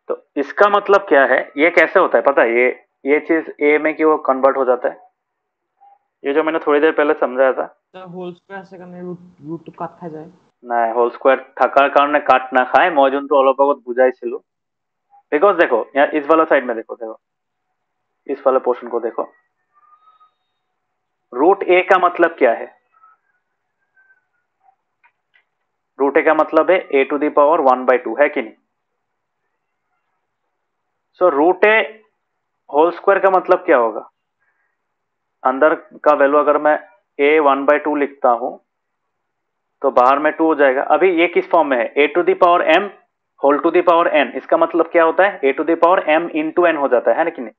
तो इसका मतलब क्या है, ये कैसे होता है पता है, ये चीज ए में क्यों कन्वर्ट हो जाता है, ये जो मैंने थोड़ी देर पहले समझाया था, सर होल स्क्वायर से करने रूट तो काट खा जाए। না হোল স্কোয়ার থাকার কারণে কাট না খায়, মই যোনটো অলপ আগত বুঝাইছিল, बिकॉज देखो यहाँ इस वाला साइड में देखो, इस वाले पोर्शन को देखो, रूट ए का मतलब क्या है, रूट ए का मतलब है ए टू द पावर 1/2, है कि नहीं, सो रूट ए होल स्क्वायर का मतलब क्या होगा, अंदर का वैल्यू अगर मैं ए 1/2 लिखता हूं तो बाहर में 2 हो जाएगा। अभी ये किस फॉर्म में है, A to the power M whole to the power N, इसका मतलब क्या होता है, A to the power M into N हो जाता है ना कि नहीं,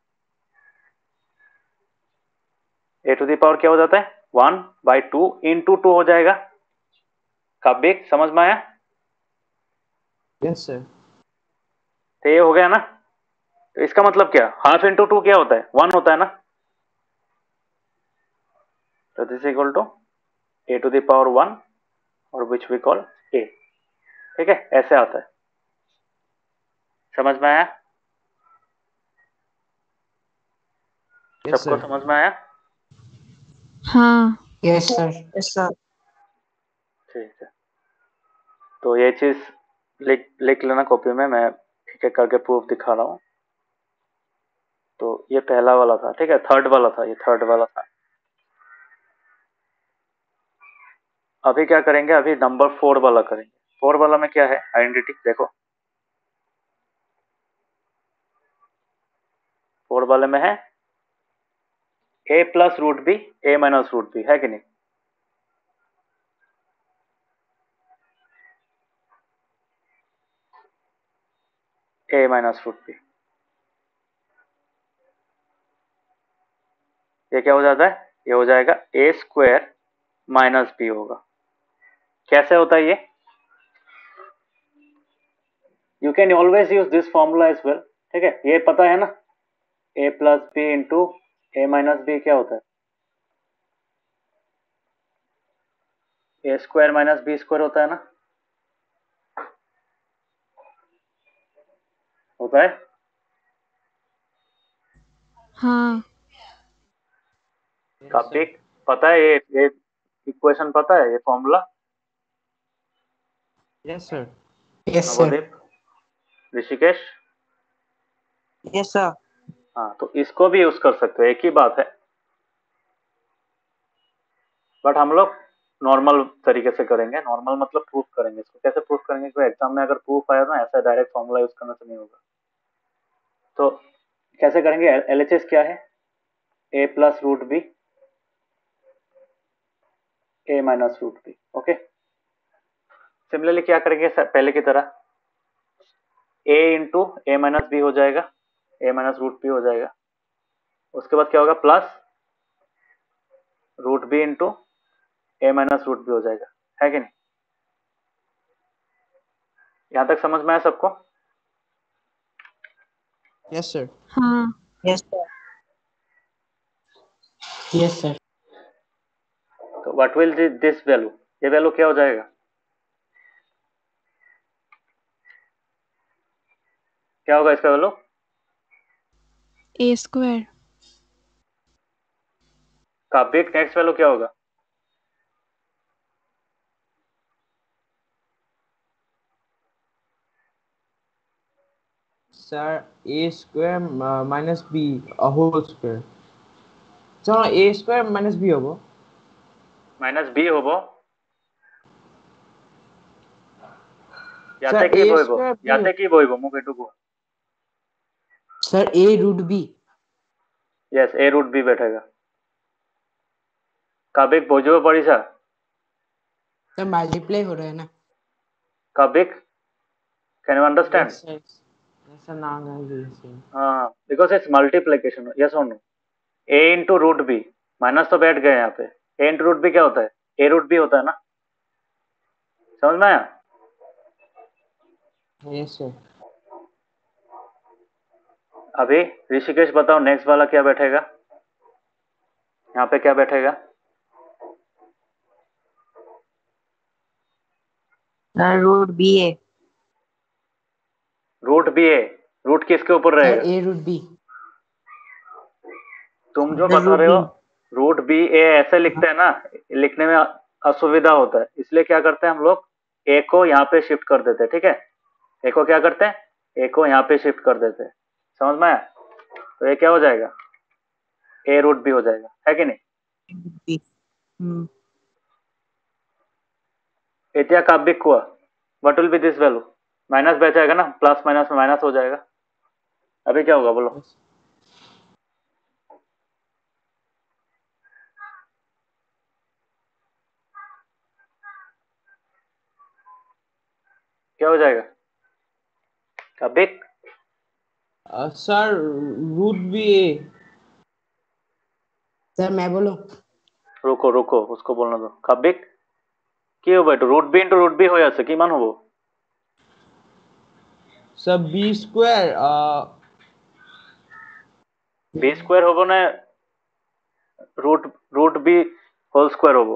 ए टू द पावर क्या हो जाता है 1/2 इंटू 2 हो जाएगा, काबिक समझ में आया? Yes sir. तो ये हो गया ना, तो इसका मतलब क्या, हाफ इंटू 2 क्या होता है 1 होता है ना, तो this equal to A to the power 1 और विच वी कॉल ए, ठीक है, ऐसे आता है, समझ में आया? यस सबको सर। समझ में आया? हाँ यस सर। Yes sir. ठीक है, तो ये चीज लिख लेना कॉपी में, मैं एक एक करके प्रूफ दिखा रहा हूँ। तो ये पहला वाला था, ठीक है, थर्ड वाला था, ये थर्ड वाला था। अभी क्या करेंगे, अभी नंबर 4 वाला करेंगे। 4 वाला में क्या है, आइडेंटिटी देखो, 4 वाले में है ए प्लस रूट बी ए माइनस रूट बी, है कि नहीं, ए माइनस रूट बी, ये क्या हो जाता है, ये हो जाएगा ए स्क्वायर माइनस बी होगा। कैसे होता है ये, you can always use this formula as well, ठीक है, ये पता है ना, A plus B into A minus B क्या होता है, A square minus B square होता है ना, होता है। हाँ कापिक पता है ये इक्वेशन पता है, ये formula? Yes sir. Yes, sir. Navodeep, Rishikesh? Yes, sir. हाँ, तो इसको भी यूज कर सकते हो, एक ही बात है, बट हम लोग नॉर्मल तरीके से करेंगे। नॉर्मल मतलब प्रूफ करेंगे। इसको कैसे प्रूफ करेंगे? कोई एग्जाम में अगर प्रूफ आया ना, ऐसा डायरेक्ट फॉर्मूला यूज करने से नहीं होगा। तो कैसे करेंगे? एलएचएस क्या है? ए प्लस रूट बी, ए minus root B. Okay, similarly क्या करेंगे पहले की तरह, A into A minus B हो जाएगा, ए माइनस रूट बी हो जाएगा। उसके बाद क्या होगा? Plus root B into A minus root B हो जाएगा, है कि नहीं? यहां तक समझ में आया सबको? Yes sir. हाँ Yes, sir. Yes, sir. तो व्हाट विल दिस वैल्यू, ये वैल्यू क्या हो जाएगा? क्या होगा इसका वैल्यू? A square. कापिक नेक्स्ट वैल्यू क्या होगा? Sir A square minus B whole square. Sir A square minus B होबो। माइनस बी होबो, Sir, याते কি a বইব? square b ইয়াতে কি বইব মোক এটু কো। Sir, A root B. Yes, A root B बैठेगा। काबिक बोझो पड़ीसा? Sir, multiply हो रहा है ना? काबिक, can you understand? Yes, sir. Yes, sir. Now I understand. हाँ, बिकॉज इट्स मल्टीप्लिकेशन। यस और no? A into root B, minus तो बैठ गए यहाँ पे। ए इंटू रूट बी क्या होता है? ए रूट बी होता है ना, समझ में आया? Yes, sir. अभी ऋषिकेश बताओ नेक्स्ट वाला क्या बैठेगा? यहाँ पे क्या बैठेगा? Root BA. Root B A, root किसके ऊपर Sir, रहेगा? A root B. तुम जो The बता root रहे हो B. रूट बी ए ऐसे लिखते हैं ना, लिखने में असुविधा होता है, इसलिए क्या करते हैं हम लोग, ए को यहाँ पे शिफ्ट कर देते हैं। ठीक है, ए को क्या करते हैं? ए को यहाँ पे शिफ्ट कर देते हैं। समझ में आया? तो ये क्या हो जाएगा? ए रूट बी हो जाएगा, है कि नहीं? B. Hmm. इतिया काबिक हुआ, what will be this value? Minus बच जाएगा ना, प्लस माइनस में माइनस हो जाएगा। अभी क्या होगा बोलो? Yes. क्या हो जाएगा काबिक? Sir, root BA. Sir, मैं बोलूं? रुको रुको, उसको बोलना दो। काबिक কি হবে? একটু root B into root B হয়ে আছে, কিমান হবো? Sir, B square. B square হবো না root root B whole square হবো?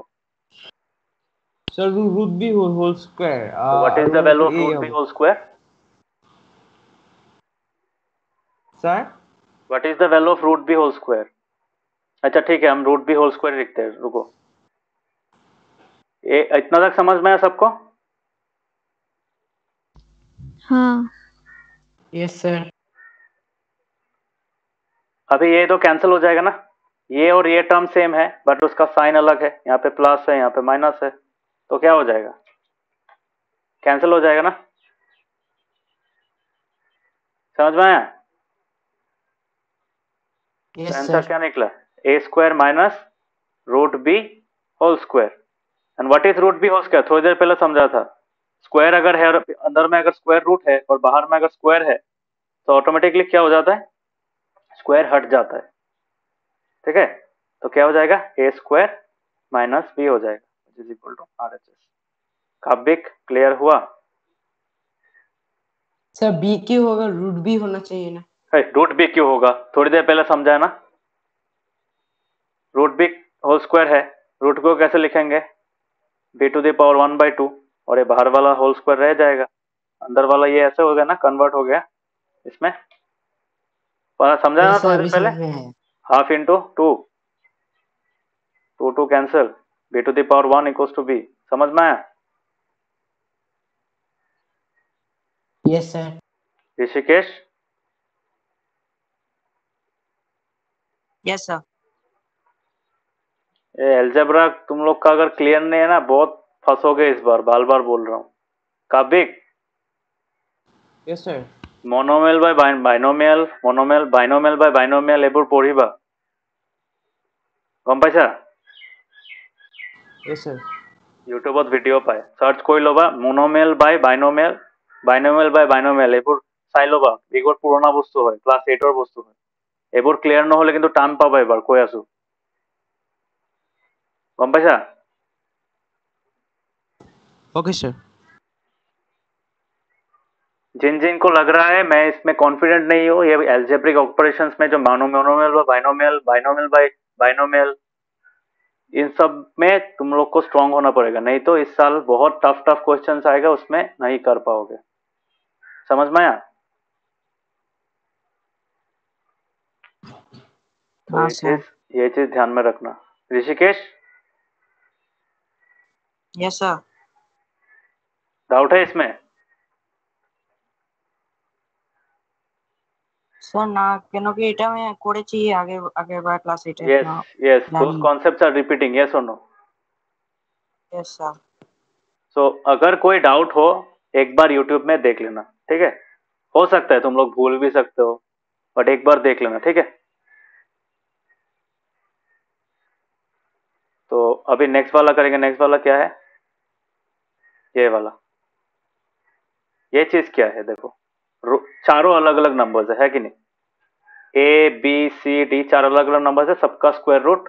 Sir, root B whole square. What is the root value of A root B होबो. Whole square? Sir? What is the value of root B whole square? अच्छा ठीक है, हम root B whole square लिखते हैं। रुको, ये इतना तक समझ में आया सबको? हाँ Yes, sir. अभी ये तो कैंसिल हो जाएगा ना, ये और ये टर्म सेम है बट उसका साइन अलग है, यहाँ पे प्लस है यहाँ पे माइनस है, तो क्या हो जाएगा? कैंसिल हो जाएगा ना। समझ में आया? Yes, answer sir. क्या निकला? A square minus root B whole square. And what is root B whole square? थोड़ी देर पहले समझा था। स्क्वायर अगर है और अंदर में अगर स्क्वायर रूट है और बाहर में अगर स्क्वायर है तो ऑटोमेटिकली क्या हो जाता है? स्क्वायर हट जाता है। ठीक है, तो क्या हो जाएगा? ए स्क्वायर माइनस बी हो जाएगा is equal to R H S. काबिक क्लियर हुआ? Sir, B क्यों होगा? Root B होना चाहिए ना? रूट बी क्यों होगा? थोड़ी देर पहले समझाया ना, रूट बी होल स्क्वायर है, रूट को कैसे लिखेंगे? बी टू द पावर 1/2 और ये बाहर वाला होल स्क्वायर रह जाएगा, अंदर वाला ये ऐसे हो गया ना, कन्वर्ट हो गया इसमें। समझा ना यस सर, थोड़ी अभी देर पहले? समझ में आया। Half into two, two cancel, B to the power 1 equals to B. समझ में आया? Yes sir. Rishikesh, yes sir. ये एल्जेब्रा तुम लोग का अगर क्लियर नहीं है ना, बहुत फंसोगे इस बार, बार बार बोल रहा हूँ। काबिक, yes sir. Monomial by binomial, binomial by binomial এইবোৰ পঢ়িবা, গম পাইছা? Yes sir. ইউটিউবত ভিডিঅ' পায়, চাৰ্চ কৰি ল'বা monomial by binomial, binomial by binomial, এইবোৰ চাই ল'বা। এইবোৰ পুৰণা বস্তু হয়, ক্লাছ 8ৰ বস্তু হয়। এইবোৰ ক্লিয়াৰ নহ'লে কিন্তু টান পাবা এবাৰ, কৈ আছো, গম পাইছা? Okay sir. जिन को लग रहा है मैं इसमें कॉन्फिडेंट नहीं हूँ, ये एल्जेब्रिक ऑपरेशंस में जो monomial by binomial, binomial by binomial, इन सब में तुम लोग को स्ट्रांग होना पड़ेगा, नहीं तो इस साल बहुत टफ टफ क्वेश्चंस आएगा, उसमें नहीं कर पाओगे। समझ में आया? तो हाँ सर। ये चीज ध्यान में रखना। Rishikesh, yes sir. डाउट है इसमें? सर ना केनो कि এটা আমি করেছি আগের বার ক্লাস 8 এ यस না यस, दोस জানি। कॉन्सेप्ट्स आर रिपीटिंग, यस और नो? Yes sir. सो अगर कोई डाउट हो एक बार यूट्यूब में देख लेना, ठीक है? हो सकता है तुम लोग भूल भी सकते हो, बट एक बार देख लेना, ठीक है? तो अभी नेक्स्ट वाला करेंगे। नेक्स्ट वाला क्या है? ये वाला, ये चीज क्या है? देखो, चारों अलग अलग नंबर्स है कि नहीं? ए बी सी डी, चार अलग अलग नंबर्स है, सबका स्क्वायर रूट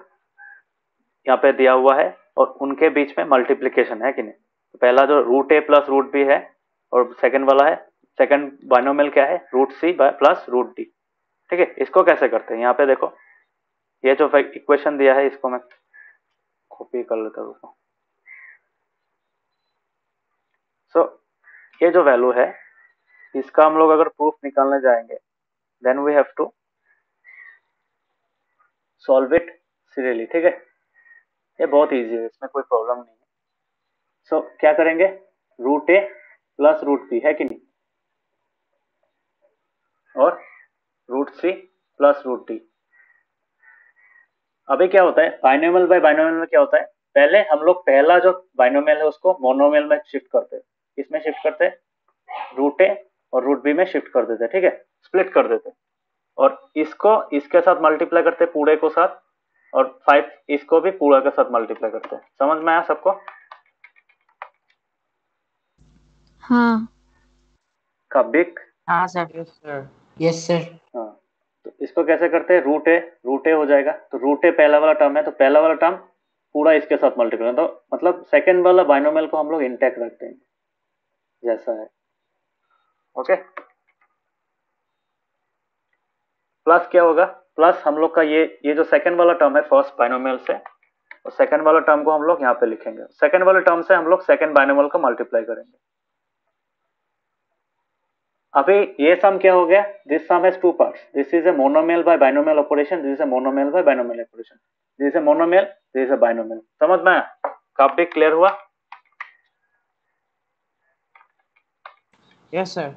यहाँ पे दिया हुआ है और उनके बीच में मल्टीप्लीकेशन है कि नहीं? तो पहला जो root A plus root B है, और सेकंड वाला है, सेकंड बाइनोमियल क्या है? Root C plus root D, ठीक है? इसको कैसे करते हैं? यहाँ पे देखो, ये जो इक्वेशन दिया है इसको मैं कॉपी कर लेता हूँ। सो ये जो वैल्यू है, इसका हम लोग अगर प्रूफ निकालने जाएंगे, then we have to solve it serially, ठीक है? ये बहुत इजी है, इसमें कोई प्रॉब्लम नहीं है। सो क्या करेंगे? Root A plus root B है कि नहीं, और root C plus root D. अभी क्या होता है बाइनोमियल बाय बाइनोमियल में? क्या होता है, पहले हम लोग पहला जो बाइनोमियल है उसको मोनोमियल में शिफ्ट करते हैं, इसमें शिफ्ट करते हैं, रूट ए और रूट बी में शिफ्ट कर देते हैं, ठीक है? स्प्लिट कर देते हैं, और इसको इसके साथ मल्टीप्लाई करते हैं पूरे को साथ, और 5 इसको भी पूरा के साथ मल्टीप्लाई करते हैं। समझ में आया सबको? हाँ। कबिक, हाँ सर। Yes sir. Yes sir. हाँ, तो इसको कैसे करते हैं? रूट ए हो जाएगा, तो रूट ए पहला वाला टर्म है, तो पहला वाला टर्म पूरा इसके साथ मल्टीप्लाई, तो मतलब सेकंड वाला बाइनोमियल को हम लोग इंटैक्ट रखते हैं जैसा है, ओके? प्लस क्या होगा? प्लस हम लोग का ये जो सेकंड वाला टर्म है फर्स्ट बाइनोमियल से, और सेकंड वाला टर्म को हम लोग यहाँ पे लिखेंगे, सेकंड वाले टर्म से हम लोग सेकंड बाइनोमियल को मल्टीप्लाई करेंगे। अभी ये सम क्या हो गया? This sum has two parts, this is a monomial by binomial operation, this is a monomial by binomial operation, this is a monomial, this is a binomial. समझ में आया? काफी क्लियर हुआ? Yes sir.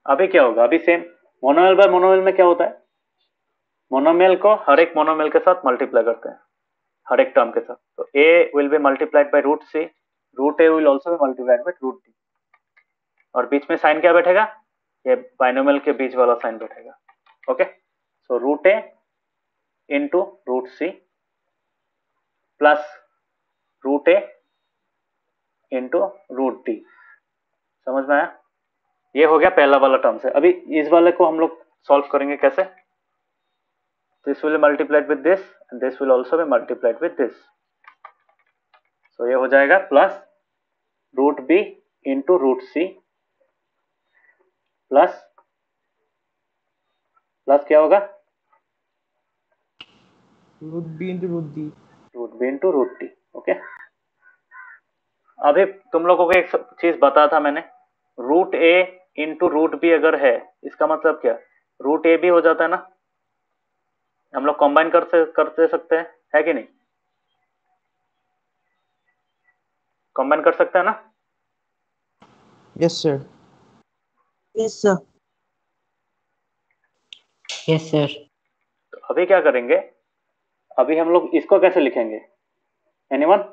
अभी क्या होगा? अभी सेम मोनोमियल बाय मोनोमियल में क्या होता है? मोनोमियल को हर एक मोनोमियल के साथ मल्टीप्लाई करते हैं, हर एक टर्म के साथ, तो A will be multiplied by root C, root A will also be multiplied by root D, और बीच में साइन क्या बैठेगा? ये बाइनोमियल के बीच वाला साइन बैठेगा, okay? So root A into root C plus root A into root D. समझ में आया? ये हो गया पहला वाला टर्म से। अभी इस वाले को हम लोग सॉल्व करेंगे कैसे? This will multiplied with this and this will also be multiplied with this, so ये हो जाएगा plus root B into root C plus क्या होगा? Root B into root D. Root B into root D, okay? अभी तुम लोगों को एक चीज बता था मैंने, root A into root B अगर है, इसका मतलब क्या, रूट ए भी हो जाता है ना, हम लोग कंबाइन कर सकते हैं, है कि नहीं, कंबाइन कर सकते हैं ना। Yes sir. Yes sir. Yes sir. तो अभी क्या करेंगे, अभी हम लोग इसको कैसे लिखेंगे, एनीवन,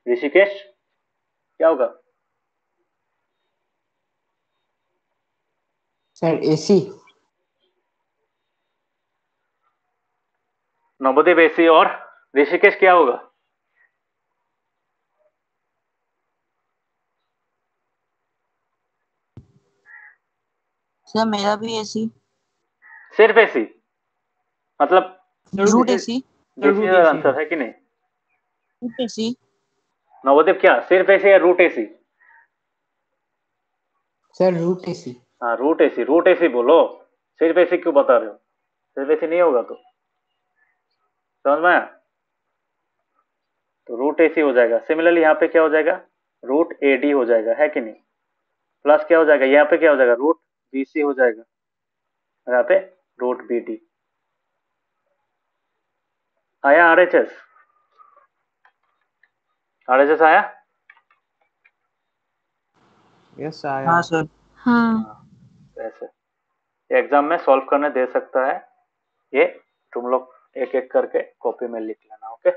ऋषिकेश क्या होगा। Sir AC. नवोदय एसी और ऋषिकेश क्या होगा। सर मेरा भी एसी। सिर्फ एसी, मतलब root AC. This is answer, है कि नहीं। Root AC. नवोदय क्या सिर्फ एसी या root AC. Sir root AC. हाँ रूट एसी, रूट एसी बोलो, सिर्फ एसी क्यों बता रहे हो, सिर्फ एसी नहीं होगा तो, समझ में आया। तो रूट एसी हो जाएगा। सिमिलरली यहाँ पे क्या हो जाएगा, रूट एडी हो जाएगा, है कि नहीं, प्लस क्या हो जाएगा, यहाँ पे क्या हो जाएगा, रूट बीसी हो जाएगा, और यहाँ पे रूट बीडी। आया आरएचएस, आरएचएस आया। यस आया। हाँ सर। हाँ हाँ ऐसे एग्जाम में सॉल्व करने दे सकता है ये, तुम लोग एक एक करके कॉपी में लिख लेना, okay.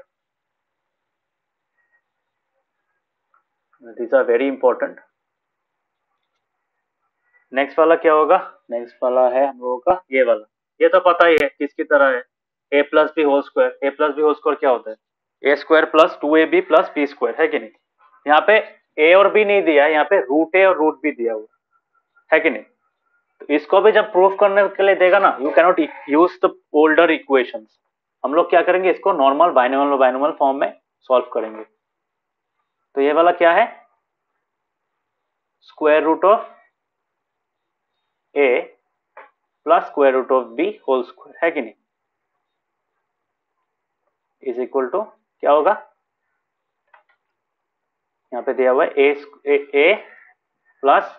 These are very important. Next वाला क्या होगा, नेक्स्ट वाला है हम लोगों का ये वाला, ये तो पता ही है किसकी तरह है, ए plus B whole square. A plus B whole square क्या होता है, ए स्क्वायर प्लस 2ab प्लस बी स्क्वायर, है कि नहीं। यहाँ पे ए और बी नहीं दिया है, यहाँ पे रूट ए और रूट बी दिया हुआ है कि नहीं। तो इसको भी जब प्रूफ करने के लिए देगा ना, you cannot use the older equations, हम लोग क्या करेंगे, इसको नॉर्मल बाइनोमियल फॉर्म में सॉल्व करेंगे। तो ये वाला क्या है, square root of A plus square root of B whole square, है कि नहीं, इज इक्वल टू क्या होगा, यहाँ पे दिया हुआ है ए plus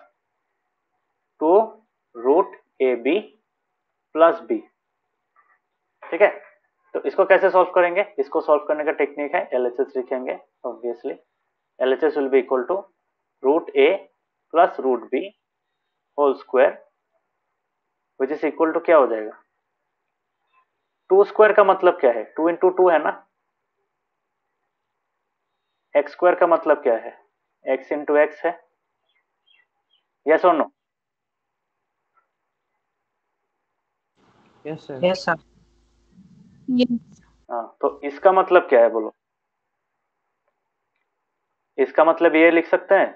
2 root A B plus B, ठीक है। तो इसको कैसे सॉल्व करेंगे, इसको सॉल्व करने का टेक्निक है एलएचएस लिखेंगे obviously. LHS will be equal to root A plus root B whole square which is equal to क्या हो जाएगा, 2 स्क्वायर का मतलब क्या है, 2 इंटू 2 है ना, एक्स स्क्वायर का मतलब क्या है, एक्स इंटू एक्स है, यस और no. Yes sir. Yes sir. Yes हाँ तो इसका मतलब क्या है बोलो, इसका मतलब ये लिख सकते हैं,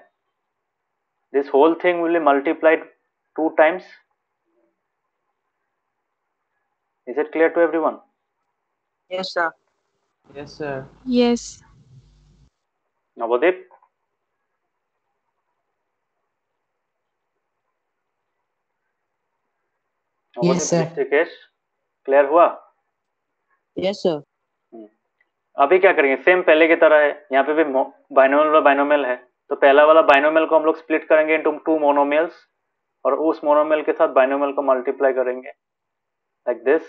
this whole thing will be multiplied 2 times. Is it clear to everyone. Yes sir. Yes sir. Yes Navodeep, yes sir. Rishikesh, clear हुआ। Yes sir. अभी क्या करेंगे, सेम पहले की तरह है, यहाँ पे भी बाइनोमियल है, तो पहला वाला बाइनोमियल को हम लोग स्प्लिट करेंगे इनटू 2 मोनोमियल्स, और उस मोनोमियल के साथ बाइनोमियल को मल्टीप्लाई करेंगे लाइक दिस।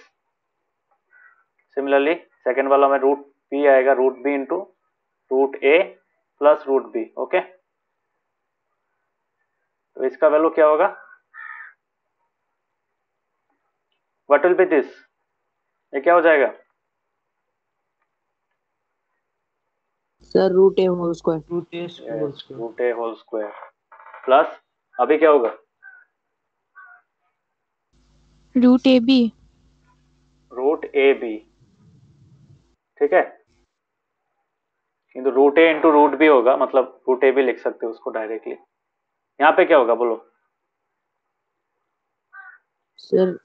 सिमिलरली सेकेंड वाला में रूट बी आएगा, root B into root A plus root B, okay. तो इसका वैल्यू क्या होगा, व्हाट विल बी दिस, ये क्या हो जाएगा, sir root A whole square. Root A whole square. Root A whole square plus, अभी क्या होगा, root A B. Root A B, ठीक है। किंतु root A into root B होगा, मतलब रूट ए भी लिख सकते हो उसको डायरेक्टली। यहाँ पे क्या होगा बोलो, sir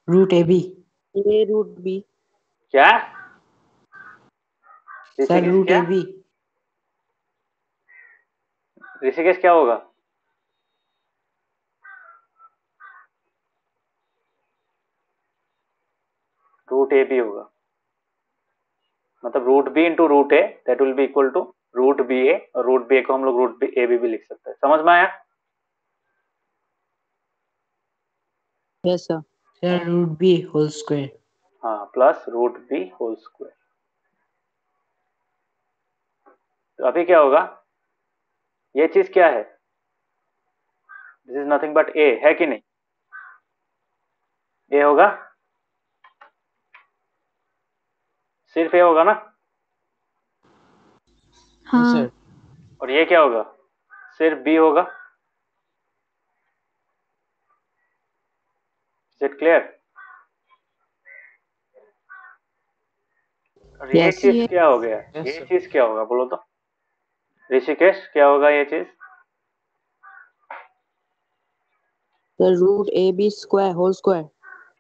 root A B. A root B. क्या, सर ऋषिकेश रूट क्या, ए बी। ऋषिकेश क्या होगा, रूट ए बी होगा, मतलब root B into root A that will be equal to root B A, और रूट बी ए को हम लोग रूट बी ए भी लिख सकते हैं। समझ में आया? Yes sir. Sir root B whole square. हाँ, plus root B whole square. तो अभी क्या होगा, ये चीज क्या है, this is nothing but A, है कि नहीं? ए होगा, सिर्फ ए होगा ना, हाँ सर और ये क्या होगा, सिर्फ बी होगा। Is it clear? और ये Yes. चीज ये क्या हो गया, Yes, ये sir. चीज क्या होगा बोलो तो, ऋषिकेश क्या होगा ये चीज? Sir root A B square whole square.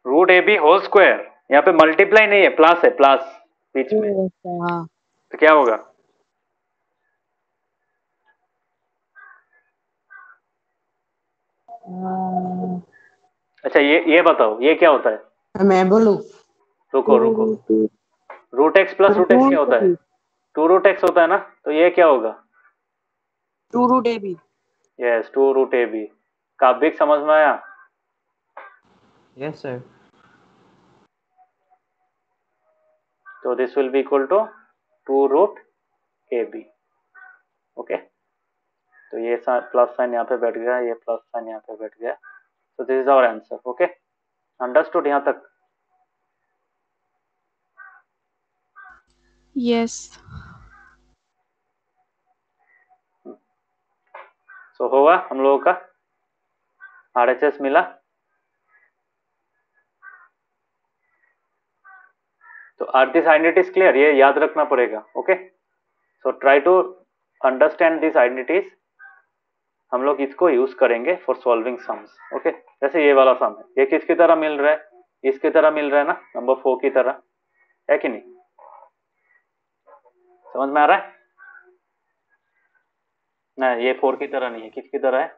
Root A B whole square, यहाँ पे मल्टीप्लाई नहीं है, प्लस है, प्लस बीच में, हाँ तो क्या होगा? अच्छा ये बताओ, ये क्या होता है? मैं बोलूं? रुको रुको, root X plus root X क्या होता है? टू रूट एक्स होता है ना, तो ये क्या होगा? Two root A B. Yes, two root A B. Kavya समझ में आया? Yes sir. तो this will be equal to two root A B. Okay, तो ये प्लस साइन यहाँ पे बैठ गया, ये प्लस साइन यहाँ पे बैठ गया, तो this is our answer. Okay, understood यहाँ तक? यस सो होगा हम लोगों का RHS मिला। तो आर दिस आइडेंटिटीज क्लियर, ये याद रखना पड़ेगा। Okay, so try to understand this identities. हम लोग इसको यूज करेंगे फॉर सॉल्विंग सम्स। ओके, जैसे ये वाला सम है, ये किसकी तरह मिल रहा है, इसकी तरह मिल रहा है ना, नंबर 4 की तरह, है कि नहीं? समझ में आ रहा है? नहीं, ये 4 की तरह नहीं है, किसकी तरह है,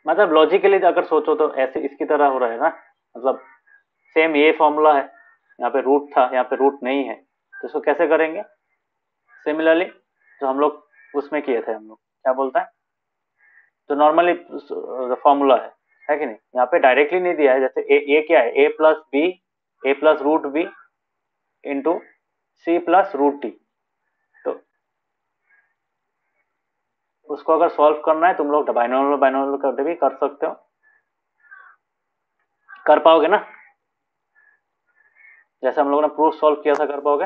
मतलब लॉजिकली अगर सोचो तो ऐसे इसकी तरह हो रहा है ना, मतलब सेम ये फॉर्मूला है, यहाँ पे रूट था, यहाँ पे रूट नहीं है, तो इसको कैसे करेंगे? सिमिलरली जो हम लोग उसमें किए थे, हम लोग क्या बोलते हैं, तो नॉर्मली फॉर्मूला है कि नहीं? यहाँ पे डायरेक्टली नहीं दिया है, जैसे ए क्या है, ए plus B, A plus root B into C plus root T. तो उसको अगर सॉल्व करना है तुम लोग बाइनोमियल बाइनोमियल करके भी कर सकते हो, कर पाओगे ना, जैसे हम लोगों ने प्रूफ सॉल्व किया था, कर पाओगे?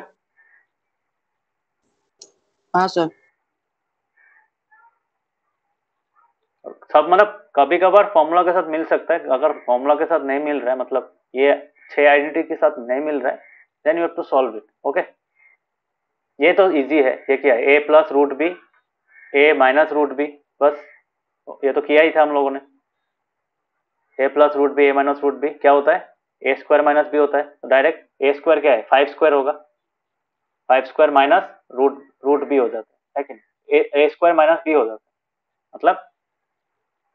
हाँ सर। सब मतलब कभी कभार फॉर्मूला के साथ मिल सकता है, अगर फॉर्मूला के साथ नहीं मिल रहा है, मतलब ये 6 आइडेंटिटी के साथ नहीं मिल रहा है, then you have to solve it. Okay, ये तो इजी है, ये क्या है, ए प्लस रूट बी, ए माइनस रूट बी, बस ये तो किया ही था हम लोगों ने। A plus root B, A minus root B क्या होता है, ए स्क्वायर माइनस बी होता है, तो डायरेक्ट ए स्क्वायर क्या है, 5 स्क्वायर होगा, 5 स्क्वायर माइनस रूट बी हो जाता है कि नहीं, ए स्क्वायर माइनस बी हो जाता है, मतलब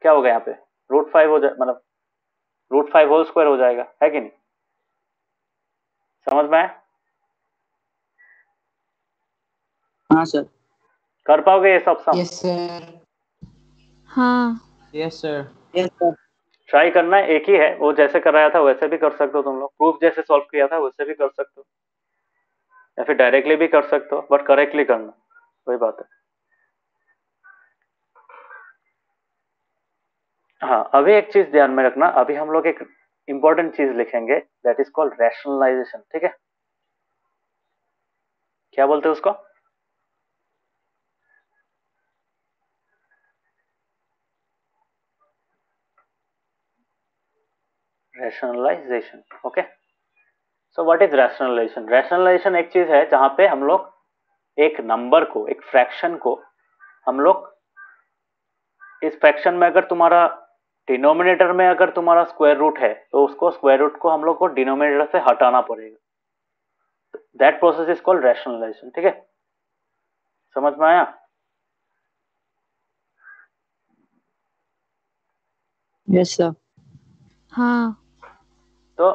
क्या होगा यहाँ पे, रूट 5 हो जाए, मतलब रूट 5 होल स्क्वायर हो जाएगा, है कि नहीं? समझ में आया? हाँ सर। कर पाओगे ये सब सम? Yes sir. हाँ yes sir. Yes sir. Try करना है, एक ही है, वो जैसे कराया था वैसे भी कर सकते हो तुम लोग, प्रूफ जैसे सॉल्व किया था वैसे भी कर सकते हो, या फिर डायरेक्टली भी कर सकते हो, बट करेक्टली करना, वही बात है। हाँ, अभी एक चीज ध्यान में रखना, अभी हम लोग एक इंपॉर्टेंट चीज लिखेंगे, दैट इज कॉल्ड रैशनलाइजेशन। ठीक है, क्या बोलते हैं उसको? Rationalisation. Okay, so what is rationalisation? Rationalisation एक चीज है जहां पे हम लोग एक नंबर को, एक फ्रैक्शन को, हम लोग इस फ्रैक्शन में अगर तुम्हारा डिनोमिनेटर में अगर तुम्हारा स्क्वायर रूट है, तो उसको स्क्वायर रूट को हम लोग को डिनोमिनेटर से हटाना पड़ेगा, that process is called rationalisation. ठीक है, समझ में आया? Yes sir. हाँ तो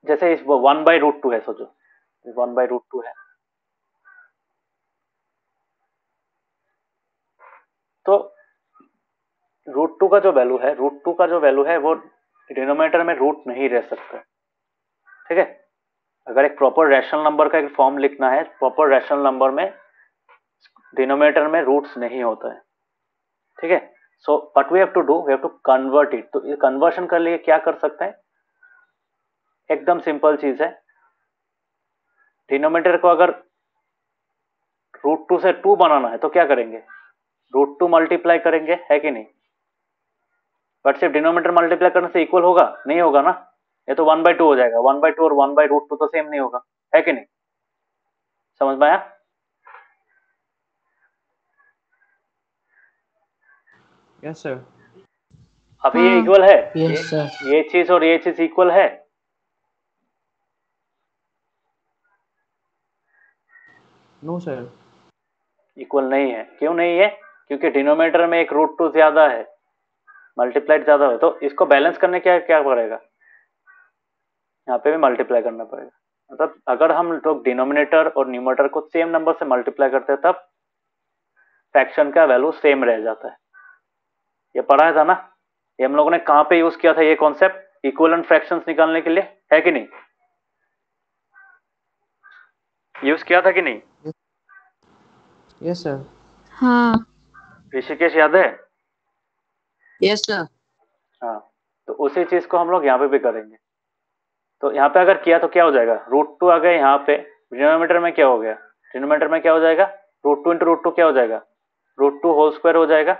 जैसे इस 1/√2 है, सोचो 1/√2 है, तो √2 का जो वैल्यू है, √2 का जो वैल्यू है वो डिनोमिनेटर में रूट नहीं रह सकता, ठीक है। अगर एक प्रॉपर रैशनल नंबर का एक फॉर्म लिखना है, प्रॉपर रैशनल नंबर में डिनोमिनेटर में रूट्स नहीं होता है, ठीक है। So what we have to do, we have to convert it. तो ये कन्वर्शन के लिए क्या कर सकते हैं, एकदम सिंपल चीज है। डिनोमिनेटर को अगर √2 से 2 बनाना है तो क्या करेंगे, √2 मल्टीप्लाई करेंगे, है कि नहीं। बट सिर्फ डिनोमिनेटर मल्टीप्लाई करने से इक्वल होगा, नहीं होगा ना, ये तो 1/2 हो जाएगा। 1/2 और 1/√2 तो सेम नहीं होगा, है कि नहीं, समझ में आया। Yes sir. अभी ये हाँ इक्वल है, यस सर। ये चीज और ये चीज इक्वल है। No sir. इक्वल नहीं है, क्यों नहीं है, क्योंकि डिनोमिनेटर में एक √2 ज्यादा है, मल्टीप्लाइड ज्यादा है। तो इसको बैलेंस करने क्या क्या पड़ेगा, यहाँ पे भी मल्टीप्लाई करना पड़ेगा। मतलब अगर हम लोग डिनोमिनेटर और न्यूमरेटर को सेम नंबर से मल्टीप्लाई करते हैं तब फ्रैक्शन का वैल्यू सेम रह जाता है। ये पढ़ा था ना, ये हम लोगों ने कहाँ पे यूज किया था ये कॉन्सेप्ट, इक्विवेलेंट फ्रैक्शंस निकालने के लिए, है कि नहीं, यूज किया था कि नहीं। यस सर। हाँ ऋषिकेश याद है। Yes sir. हाँ, तो उसी चीज को हम लोग यहाँ पे भी करेंगे। तो यहाँ पे अगर किया तो क्या हो जाएगा, √2 आ गया यहाँ पे, डिनोमिनेटर में क्या हो गया, डिनोमिनेटर में क्या हो जाएगा, √2 इंटू √2 क्या हो जाएगा, √2 होल स्क्वायर हो जाएगा।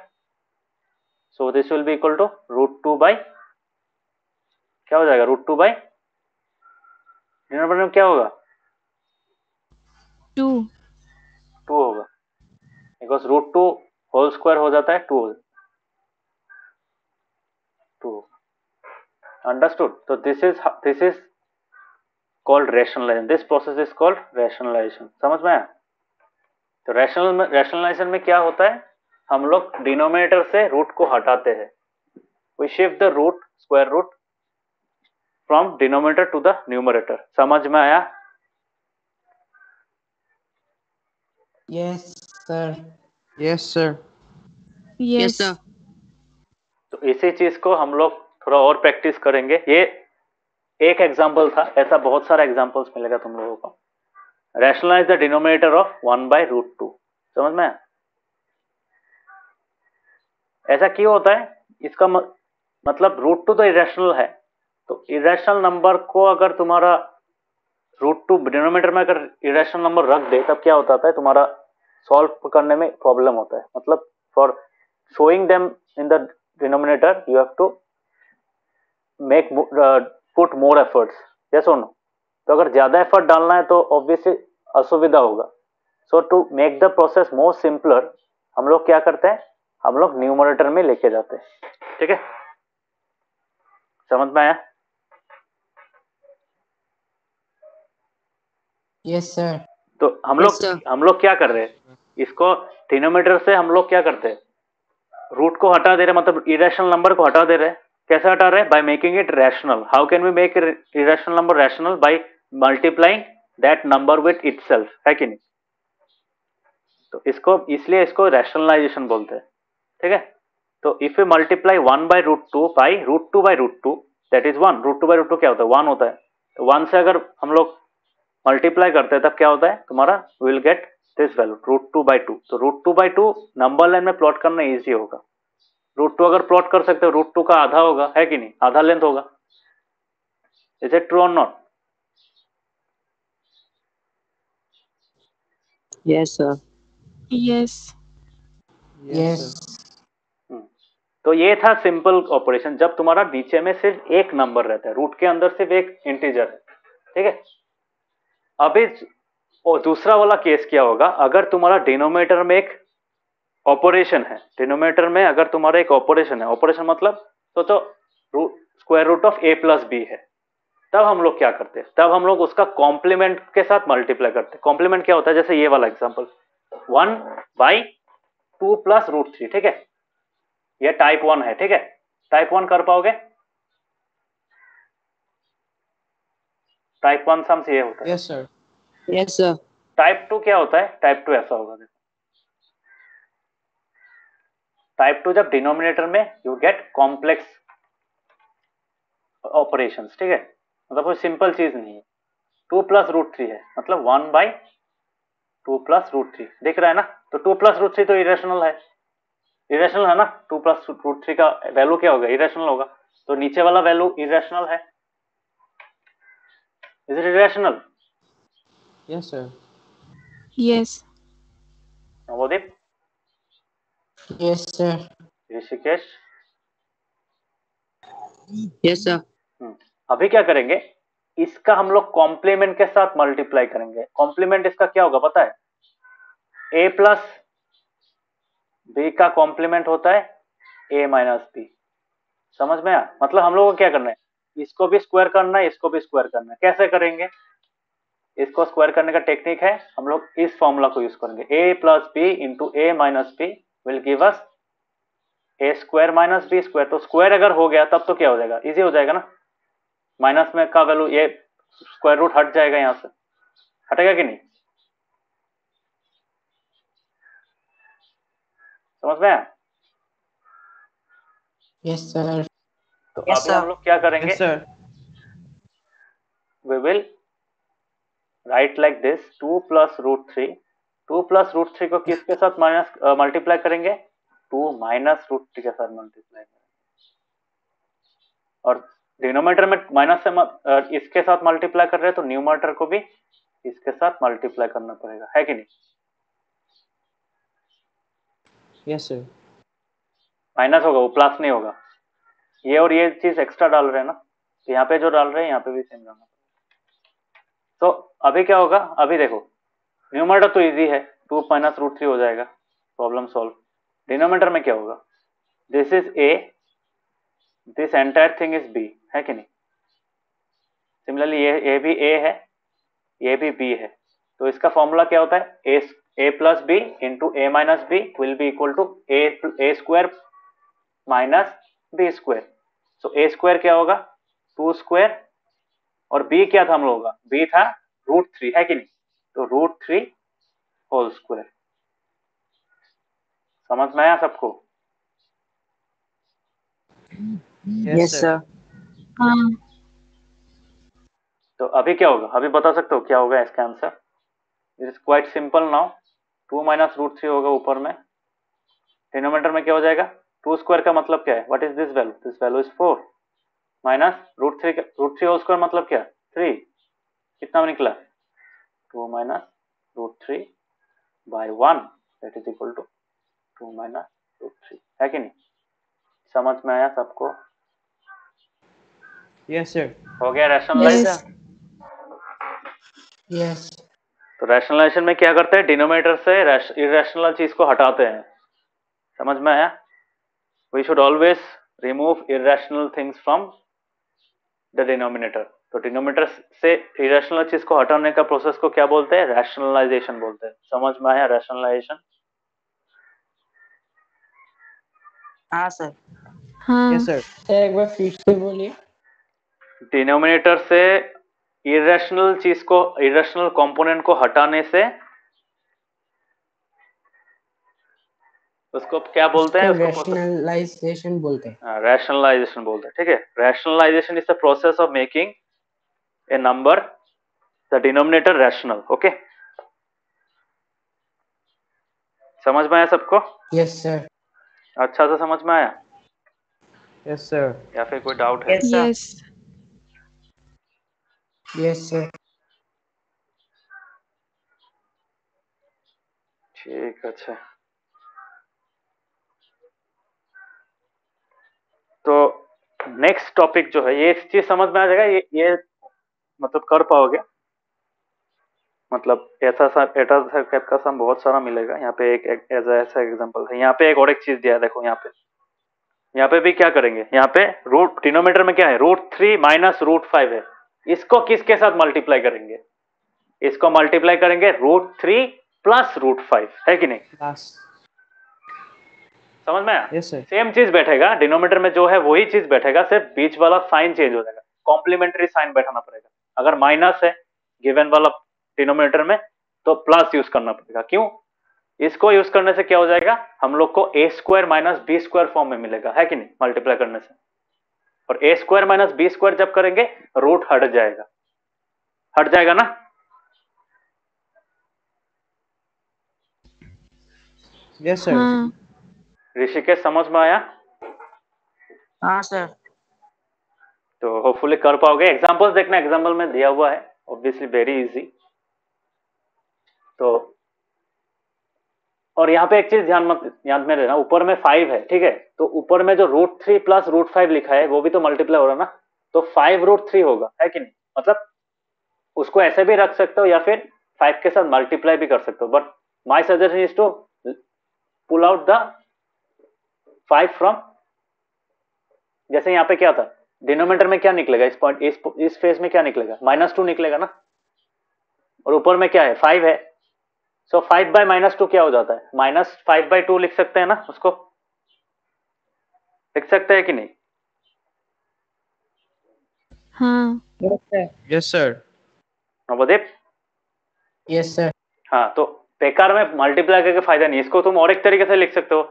So this will be equal to √2 by क्या हो जाएगा, √2 बाई डिनोमिनेटर में क्या होगा, 2 2 होगा, बिकॉज √2 होल स्क्वायर हो जाता है 2 2। अंडरस्टूड। तो this is called rationalisation, this process is called rationalisation, समझ में आया। तो रैशनलाइजेशन में क्या होता है, हम लोग डिनोमिनेटर से रूट को हटाते हैं, we shift the root square root from denominator to the numerator, समझ में आया। Yes sir. Yes sir. Yes yes sir. तो इसी चीज को हम लोग थोड़ा और प्रैक्टिस करेंगे। ये एक एग्जाम्पल था, ऐसा बहुत सारा एग्जाम्पल्स मिलेगा तुम लोगों को। रैशनलाइज द डिनोमिनेटर ऑफ 1/√2, समझ में आया? ऐसा क्यों होता है, इसका मतलब √2 तो इरेशनल है, तो इरेशनल नंबर को अगर तुम्हारा √2 डिनोमिनेटर में अगर इरेशनल नंबर रख दे तब क्या होता है, तुम्हारा सॉल्व करने में प्रॉब्लम होता है। मतलब for showing them in the denominator you have to make put more efforts, yes और नो। तो अगर ज्यादा एफर्ट डालना है तो ऑब्वियसली असुविधा होगा। So to make the process more simpler हम लोग क्या करते हैं, हम लोग न्यूमरेटर में लेके जाते हैं, ठीक है, समझ में आया। Yes sir. तो हम Yes, sir. लोग क्या कर रहे हैं, इसको डिनोमिनेटर से हम लोग क्या करते हैं, रूट को हटा दे रहे हैं, मतलब इरेशनल नंबर को हटा दे रहे हैं। कैसे हटा रहे हैं, by making it rational. How can we make irrational number rational, by multiplying that number with itself, है कि नहीं। तो इसको इसलिए इसको रैशनलाइजेशन बोलते हैं, ठीक है। तो if you multiply 1/√2 by √2/√2 that is 1। √2/√2 क्या होता है, 1 होता है। तो 1 से अगर हम लोग मल्टीप्लाई करते हैं तब क्या होता है, तुम्हारा विल गेट दिस वैल्यू √2/2। तो √2/2 नंबर लाइन में प्लॉट करना इजी होगा। √2 अगर प्लॉट कर सकते हो, √2 का आधा होगा, है कि नहीं, आधा लेंथ होगा। इज इट ट्रू और not. Yes, sir. Yes yes. तो ये था सिंपल ऑपरेशन, जब तुम्हारा नीचे में सिर्फ एक नंबर रहता है, रूट के अंदर सिर्फ एक इंटीजर है, ठीक है। अभी और दूसरा वाला केस क्या होगा, अगर तुम्हारा डिनोमिनेटर में एक ऑपरेशन है, डिनोमिनेटर में अगर तुम्हारा एक ऑपरेशन है, ऑपरेशन मतलब सोचो square root of a plus b है, तब हम लोग क्या करते हैं, तब हम लोग उसका कॉम्प्लीमेंट के साथ मल्टीप्लाई करते हैं। कॉम्प्लीमेंट क्या होता है, जैसे ये वाला एग्जांपल 1/2 प्लस √3, ठीक है, ये टाइप 1 है, ठीक है। टाइप 1 कर पाओगे, टाइप 1 सम्स ये होता है। Yes sir. Yes sir. Type 2 क्या होता है? टाइप 2 ऐसा होगा, देखो टाइप 2 जब डिनोमिनेटर में यू गेट कॉम्प्लेक्स ऑपरेशंस, ठीक है, मतलब कोई सिंपल चीज नहीं है। 2 प्लस रूट 3 है, मतलब 1/2 प्लस रूट 3 दिख रहा है ना, तो 2 प्लस रूट 3 तो इरेशनल है, इरेशनल है ना। 2 प्लस रूट 3 का वैल्यू क्या होगा? इरेशनल होगा, तो नीचे वाला वैल्यू इरेशनल है। Is it irrational? Yes sir. Yes. Navodeep, yes sir. Rishikesh, yes sir. अभी क्या करेंगे, इसका हम लोग कॉम्प्लीमेंट के साथ मल्टीप्लाई करेंगे। कॉम्प्लीमेंट इसका क्या होगा पता है? ए प्लस बी का कॉम्प्लीमेंट होता है ए माइनस बी। समझ में आया? मतलब हम लोग को क्या करना है, इसको भी स्क्वायर करना है, इसको भी स्क्वायर करना है। कैसे करेंगे? इसको स्क्वायर करने का टेक्निक है, हम लोग इस फॉर्मूला को यूज करेंगे, A plus B into A minus B will give us A square minus B square. तो स्क्वायर अगर हो गया तब तो क्या हो जाएगा? इजी हो जाएगा ना, माइनस में का वैल्यू ये स्क्वायर रूट हट जाएगा, यहां से हटेगा कि नहीं? समझ में आया? Yes sir. तो Yes, अभी हम sir. लोग क्या करेंगे, yes sir. we will write like this 2 plus root 3। 2 plus root 3 को किसके साथ माइनस मल्टीप्लाई करेंगे? 2 माइनस रूट 3 के साथ मल्टीप्लाई करेंगे। और डिनोमिनेटर में माइनस से इसके साथ मल्टीप्लाई कर रहे हैं, तो न्यूमरेटर को भी इसके साथ मल्टीप्लाई करना पड़ेगा, है कि नहीं? यस सर। माइनस होगा, वो प्लस नहीं होगा। ये और ये चीज एक्स्ट्रा डाल रहे हैं ना, तो यहाँ पे जो डाल रहे हैं यहाँ पे भी सेम डालना। तो अभी क्या होगा, अभी देखो न्यूमरेटर तो इजी है, 2 माइनस रूट 3 हो जाएगा, प्रॉब्लम सॉल्व। डिनोमिनेटर में क्या होगा? This is a, this entire thing is b, है कि नहीं? सिमिलरली ये भी ए है, ये भी बी है, तो इसका फॉर्मूला क्या होता है? ए plus B into A minus B will be equal to A square minus B square. So A square क्या होगा? 2 स्क्वायर, और बी क्या था हम लोगों का? बी था रूट 3, है कि नहीं? तो रूट 3 होल स्क्वायर। समझ में आया सबको? Yes, sir. हाँ. तो अभी क्या होगा, अभी बता सकते हो क्या होगा इसका answer? It is quite simple now. 2 minus root 3 होगा ऊपर में, डिनोमिनेटर में क्या हो जाएगा? 2 स्क्वायर का मतलब क्या है? What is this value? This value is 4 minus root 3 whole square मतलब क्या? 3। कितना निकला? 2 minus root 3 by 1 that is equal to 2 minus root 3, है कि नहीं? समझ में आया सबको? Yes sir. हो गया रैशनलाइज? Yes. यस। तो रैशनलाइजेशन में क्या करते हैं, डिनोमिनेटर से इरेशनल चीज को हटाते हैं। समझ में आया? We should always remove irrational things from the denominator. तो डिनोमिनेटर से इरेशनल चीज को हटाने का प्रोसेस को क्या बोलते हैं? रैशनलाइजेशन बोलते हैं। समझ में आया रैशनलाइजेशन? हाँ सर। हाँ. Yes sir. सर एक बार फिर से बोलिए। डिनोमिनेटर से इरेशनल चीज को, इरेशनल कंपोनेंट को हटाने से उसको क्या बोलते हैं? उसको उसको प्रोसेस रैशनलाइजेशन बोलते हैं। रैशनलाइजेशन बोलते हैं, ठीक है। Rationalisation is the process of making a number the denominator rational. Okay, समझ में आया सबको? Yes sir. अच्छा से समझ में आया यस सर। या फिर कोई डाउट है? Yes, sir. Yes. Yes sir. ठीक, अच्छा। तो नेक्स्ट टॉपिक जो है, ये चीज समझ में आ जाएगा, ये मतलब कर पाओगे, मतलब ऐसा टाइप का सम बहुत सारा मिलेगा। यहाँ पे एक ऐसा एग्जांपल है। यहाँ पे एक और एक चीज दिया है, देखो यहाँ पे भी क्या करेंगे, यहाँ पे रूट डिनोमिनेटर में क्या है? रूट 3 माइनस रूट 5 है। इसको किसके साथ मल्टीप्लाई करेंगे? इसको मल्टीप्लाई करेंगे रूट 3 प्लस रूट 5, है कि नहीं? लास्ट। समझ में आया? Yes sir. सेम चीज बैठेगा डिनोमिनेटर में, जो है वही चीज बैठेगा, सिर्फ बीच वाला साइन चेंज हो जाएगा, कॉम्प्लीमेंट्री साइन बैठाना पड़ेगा। अगर माइनस है गिवन वाला डिनोमिनेटर में तो प्लस यूज करना पड़ेगा। क्यों? इसको यूज करने से क्या हो जाएगा, हम लोग को A square minus B square form में मिलेगा, है कि नहीं, मल्टीप्लाई करने से। और A square minus B square जब करेंगे रूट हट जाएगा ना। Yes sir. हाँ ऋषिकेश समझ में आया? हाँ सर। तो होपफुली कर पाओगे। एग्जांपल्स देखना, एग्जांपल में दिया हुआ है, ऑब्वियसली वेरी इजी। तो और यहाँ पे एक चीज ध्यान में रहना, ऊपर में 5 है, ठीक है, तो ऊपर में जो √3 प्लस √5 लिखा है वो भी तो मल्टीप्लाई हो रहा ना, तो 5√3 होगा, है कि नहीं। मतलब उसको ऐसे भी रख सकते हो या फिर 5 के साथ मल्टीप्लाई भी कर सकते हो, but my suggestion is to pull out the 5 from, जैसे यहाँ पे क्या था, डिनोमिनेटर में क्या निकलेगा, इस पॉइंट इस फेज में क्या निकलेगा, -2 निकलेगा ना, और ऊपर में क्या है 5 है, सो 5 बाय -2 क्या हो जाता है, -5/2 लिख सकते हैं ना, उसको लिख सकते हैं कि नहीं? हाँ yes sir. Yes sir. Navdeep? Yes sir. हाँ, तो बेकार में मल्टीप्लाई करके फायदा नहीं, इसको तुम और एक तरीके से लिख सकते हो,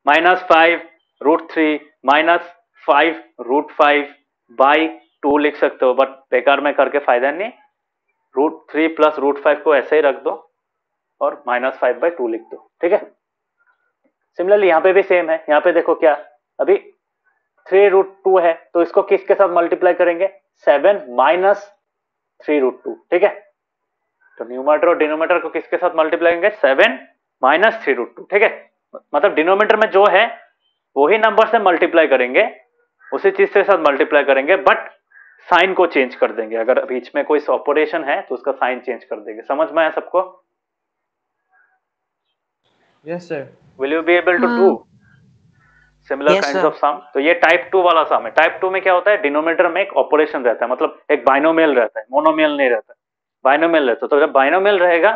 -5√3 -5√5/2 लिख सकते हो, बट बेकार में करके फायदा नहीं। √3 प्लस √5 को ऐसे ही रख दो और -5/2 लिख दो, ठीक है। सिमिलरली यहाँ पे भी सेम है, यहाँ पे देखो क्या, अभी 3√2 है तो इसको किसके साथ मल्टीप्लाई करेंगे, 7 माइनस 3√2, ठीक है। तो न्यूमरेटर और डिनोमिनेटर को किसके साथ मल्टीप्लाई करेंगे, 7 माइनस 3√2, ठीक है। मतलब डिनोमिनेटर में जो है वही नंबर से मल्टीप्लाई करेंगे, उसी चीज के साथ मल्टीप्लाई करेंगे, बट साइन को चेंज कर देंगे। अगर बीच में कोई ऑपरेशन है तो उसका साइन चेंज कर देंगे। समझ में आया सबको? Yes sir. Will you be able to do हाँ similar Yes, kinds sir. Of sum? तो ये टाइप 2 वाला सम है। टाइप 2 में क्या होता है, डिनोमिनेटर में एक ऑपरेशन रहता है, मतलब एक बाइनोमियल रहता है, मोनोमियल नहीं रहता, बाइनोमियल रहता है। तो जब बाइनोमियल रहेगा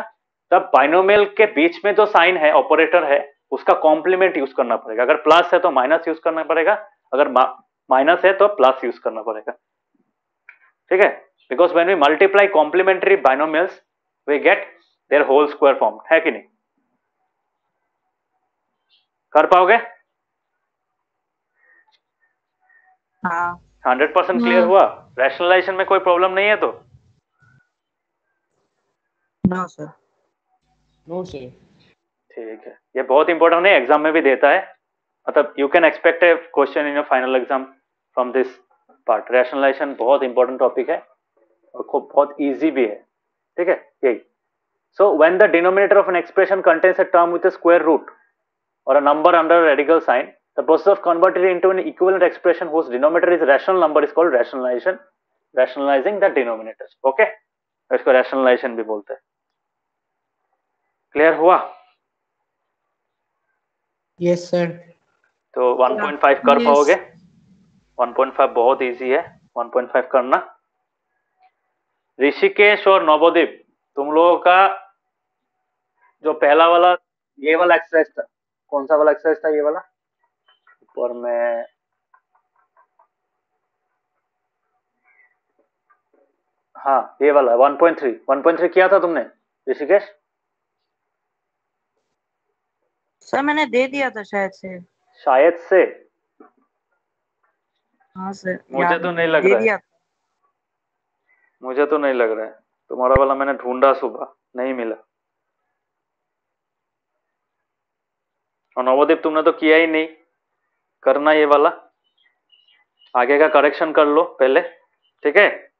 तब बाइनोमियल के बीच में जो साइन है, ऑपरेटर है, उसका कॉम्प्लीमेंट यूज करना पड़ेगा। अगर प्लस है तो माइनस यूज करना पड़ेगा, अगर माइनस है तो प्लस यूज करना पड़ेगा, ठीक है। Because when we multiply complementary binomials we get their whole square form, है कि नहीं। कर पाओगे? हाँ 100% क्लियर हाँ हुआ? रैशनलाइजेशन में कोई प्रॉब्लम नहीं है तो? No sir. No sir. ठीक है, ये बहुत इंपॉर्टेंट है, एग्जाम में भी देता है, मतलब you can expect a question in your final exam from this part. Rationalisation बहुत इंपॉर्टेंट टॉपिक है और बहुत इजी भी है, ठीक है। यही, so when the denominator of an expression contains a term with a square root or a number under a radical sign, the process of converting it into an equivalent expression whose denominator is rational number is called rationalization, rationalizing the denominator, okay। इसको rationalization भी बोलते हैं। Clear हुआ? Yes sir. तो 1.5 कर Yes. पाओगे? 1.5 बहुत easy है, 1.5 करना। ऋषिकेश और नवोदीप, तुम लोगों का जो पहला वाला ये वाला एक्सरसाइज था, कौन सा वाला एक्सरसाइज था ये वाला, ऊपर में, हाँ ये वाला 1.3 किया था तुमने ऋषिकेश? सर मैंने दे दिया था शायद से, हाँ सर मुझे याद तो है, नहीं लग दे रहा है, दिया। मुझे तो नहीं लग रहा है। तुम्हारा वाला मैंने ढूंढा सुबह, नहीं मिला। और नवोदीप तुमने तो किया ही नहीं, करना ये वाला, आगे का करेक्शन कर लो पहले, ठीक है।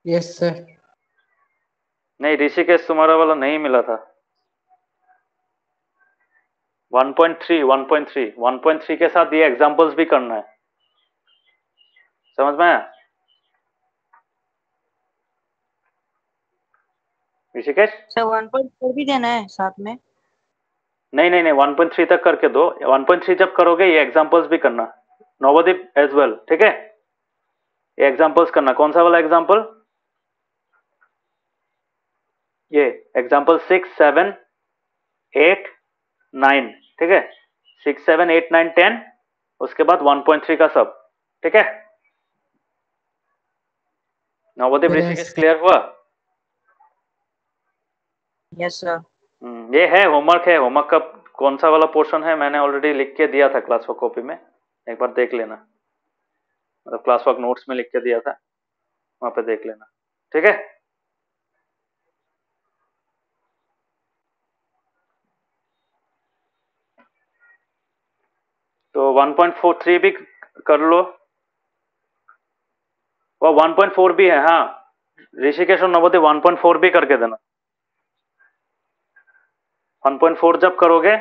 Yes sir. नहीं ऋषिकेश, तुम्हारा वाला नहीं मिला था। 1.3 के साथ ये एग्जांपल्स भी करना है, समझ में आया ऋषिकेश? सर 1.4 भी देना है साथ में? नहीं नहीं नहीं, 1.3 तक करके दो। 1.3 जब करोगे ये एग्जांपल्स भी करना, नवोदीप एज वेल, ठीक है। ये एग्जांपल्स करना, कौन सा वाला एग्जांपल, ये एग्जांपल 6, 7, 8, 9, ठीक है। 6, 7, 8, 9, 10, उसके बाद 1.3 का सब, ठीक है। नवोदय ऋषिकेश क्लियर हुआ? Yes sir. ये है होमवर्क है। होमवर्क का कौन सा वाला पोर्शन है मैंने ऑलरेडी लिख के दिया था क्लास वर्क कॉपी में, एक बार देख लेना। मतलब क्लास वर्क नोट्स में लिख के दिया था, वहां पे देख लेना, ठीक है। तो 1.43 भी कर लो, वो 1.4 भी है। हाँ, ऋषिकेश और नवोदय 1.4 भी करके देना। 1.4 जब करोगे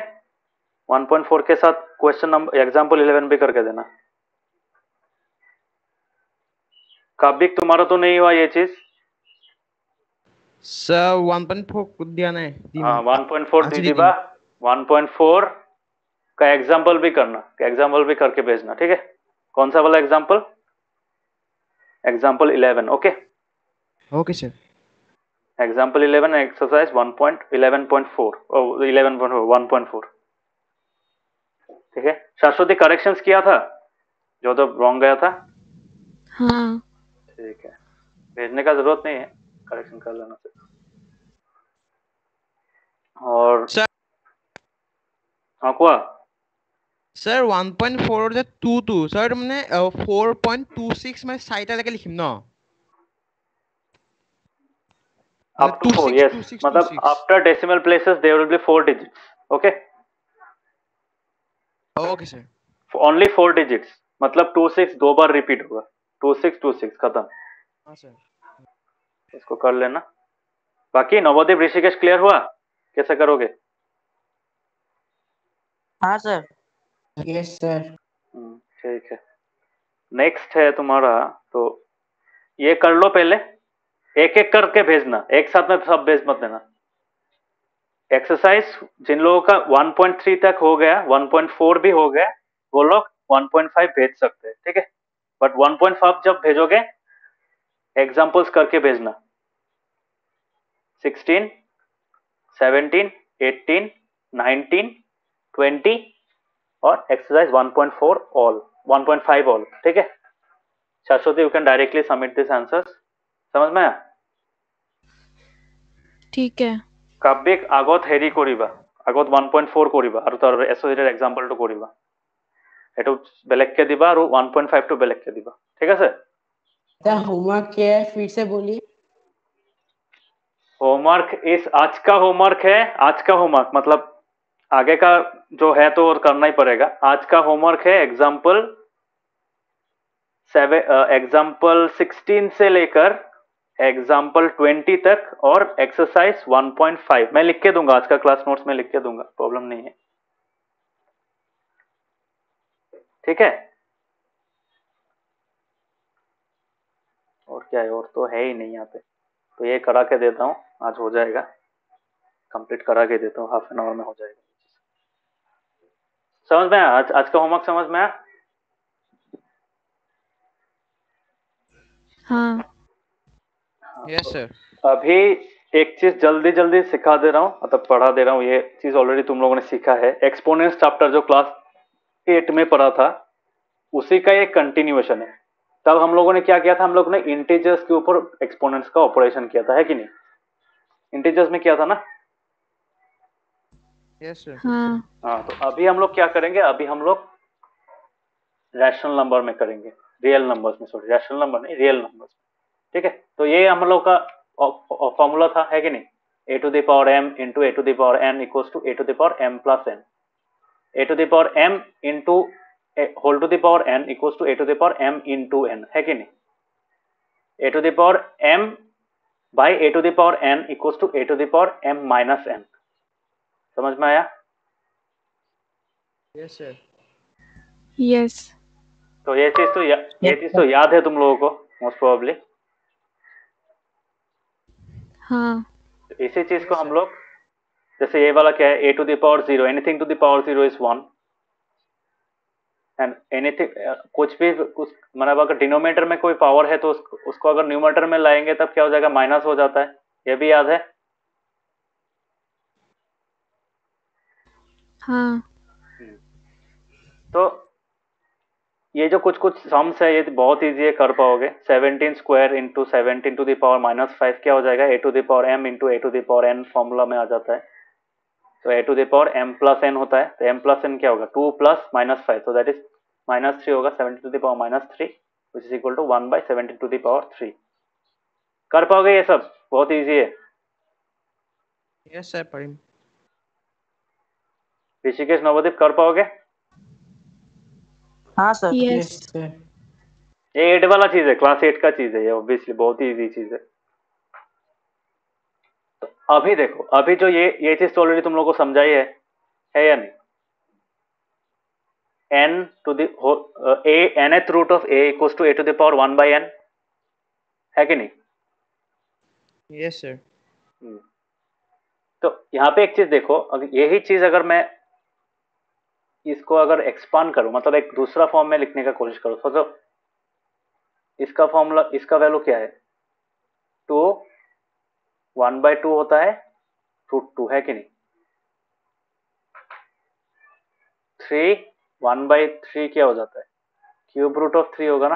1.4 के साथ क्वेश्चन नंबर एग्जाम्पल 11 भी करके देना। काबिक तुम्हारा तो नहीं हुआ ये चीज? सर 1.4 दिया नहीं हाँ 1.4 दीजिएगा। 1.4 का एग्जाम्पल भी करना, एग्जाम्पल भी करके भेजना, ठीक है। कौन सा वाला example? Example 11, okay. Okay sir. Example 11 exercise 1.11.4 1.4, ठीक है। शाश्वती करेक्शंस किया था जो तो रॉन्ग गया था? हाँ ठीक है, भेजने का जरूरत नहीं है, करेक्शन कर लेना से। और सर हाँ कुआ सर 1.4 और 22 सर মানে 4.26 মানে 4টা লেকে লিখিম ন? up to 4, yes, मतलब after decimal places there will be 4 digits, okay। Okay sir. only 4 digits, मतलब 26 दो बार रिपीट होगा, 2626 खत्म। हाँ सर। इसको कर लेना। बाकी नवोदय ऋषिकेश क्लियर हुआ कैसे करोगे? हाँ सर। Yes sir. ठीक है। नेक्स्ट है तुम्हारा, तो ये कर लो पहले, एक एक करके भेजना, एक साथ में सब भेज मत देना। एक्सरसाइज जिन लोगों का 1.3 तक हो गया, 1.4 भी हो गया, वो लोग 1.5 भेज सकते हैं, ठीक है। बट 1.5 जब भेजोगे एग्जाम्पल्स करके भेजना। 16, 17, 18, 19, 20 और एक्सरसाइज 1.4 ऑल, 1.5 ऑल, ठीक है। शाश्वती you can directly submit this answers. समझ में आया? ठीक है। কাব্যিক আগত হেৰি কৰিবা, আগত 1.4 কৰিবা আৰু তাৰ এছ'চিয়েটেড এক্সাম্পলটো কৰিবা। এইটো বেলেগকে দিবা আৰু 1.5 টো বেলেগকে দিবা, ঠিক আছে। होमवर्क क्या है फिर से बोलिए। होमवर्क इस आज का होमवर्क है, आज का होमवर्क मतलब आगे का जो है तो और करना ही पड़ेगा। आज का होमवर्क है एग्जाम्पल 16 से लेकर एग्जाम्पल 20 तक और एक्सरसाइज 1.5 मैं लिख के दूंगा, आज का क्लास नोट्स में लिख के दूंगा, प्रॉब्लम नहीं है, ठीक है। और क्या है, और तो है ही नहीं यहाँ पे, तो ये करा के देता हूँ, आज हो जाएगा, कंप्लीट करा के देता हूँ, हाफ एन आवर में हो जाएगा। समझ में आया? आज का होमवर्क समझ में आया? हाँ यस सर। अभी एक चीज जल्दी जल्दी सिखा दे रहा हूँ, मतलब पढ़ा दे रहा हूँ, ये चीज ऑलरेडी तुम लोगों ने सीखा है। एक्सपोनेंट्स चैप्टर जो क्लास 8 में पढ़ा था उसी का एक कंटिन्यूएशन है। तब हम लोगों ने क्या किया था, हम लोगों ने इंटीजर्स के ऊपर एक्सपोनेंट्स का ऑपरेशन किया था, है कि नहीं? इंटीजर्स में किया था ना? Yes sir. हाँ तो अभी हम लोग क्या करेंगे, अभी हम लोग रैशनल नंबर में करेंगे, रियल नंबर्स में, सॉरी रैशनल नंबर नहीं, रियल नंबर्स, ठीक है। तो ये हम लोग का फॉर्मूला था, है कि नहीं? a to the power m into a to the power n equals to a to the power m plus n, a to the power m into whole to the power n equals to a to the power m into n, है कि नहीं? a to the power m by a to the power n equals to a to the power m minus n। समझ में आया? Yes sir. Yes तो ये चीज तो याद है तुम लोगों को मोस्ट प्रोबेबली। हाँ इसी चीज को हम लोग, जैसे ये वाला क्या है, a to the power 0, anything to the power 0 is 1, and anything कुछ भी मतलब अगर डिनोमिनेटर में कोई पावर है तो उसको अगर न्यूमरेटर में लाएंगे तब क्या हो जाएगा, माइनस हो जाता है, ये भी याद है? हाँ तो ये जो कुछ कुछ सम्स है ये बहुत इजी है, कर पाओगे। 17 square into 17 to the power -5 क्या हो जाएगा, A to the power m into A to the power n formula में आ जाता है। तो A to the power m plus n होता है, तो m प्लस n क्या होगा, 2 प्लस -5, तो दैट इज -3 होगा, 17 to the power -3 which is equal to 1/17 to the power 3। कर पाओगे ये सब, बहुत इजी है। यस सर परिम। ऋषिकेश नवदीप कर पाओगे? हाँ सर। Yes yes sir. ये 8 वाला चीज है, क्लास 8 का चीज है ये, ऑब्वियसली बहुत ही इजी चीज है। तो अभी देखो, अभी जो ये चीज तो ऑलरेडी तुम लोगों को समझाई है या नहीं? n to the a nth root of a equals to a to the power 1/n, है कि नहीं? यस सर। तो यहाँ पे एक चीज देखो, अगर यही चीज अगर मैं इसको अगर एक्सपांड करूं, मतलब एक दूसरा फॉर्म में लिखने का कोशिश करूं, तो इसका फॉर्मूला, इसका वैल्यू क्या है, 2 1/2 होता है √2, है कि नहीं? 3 1/3 क्या हो जाता है, क्यूब रूट ऑफ 3 होगा ना।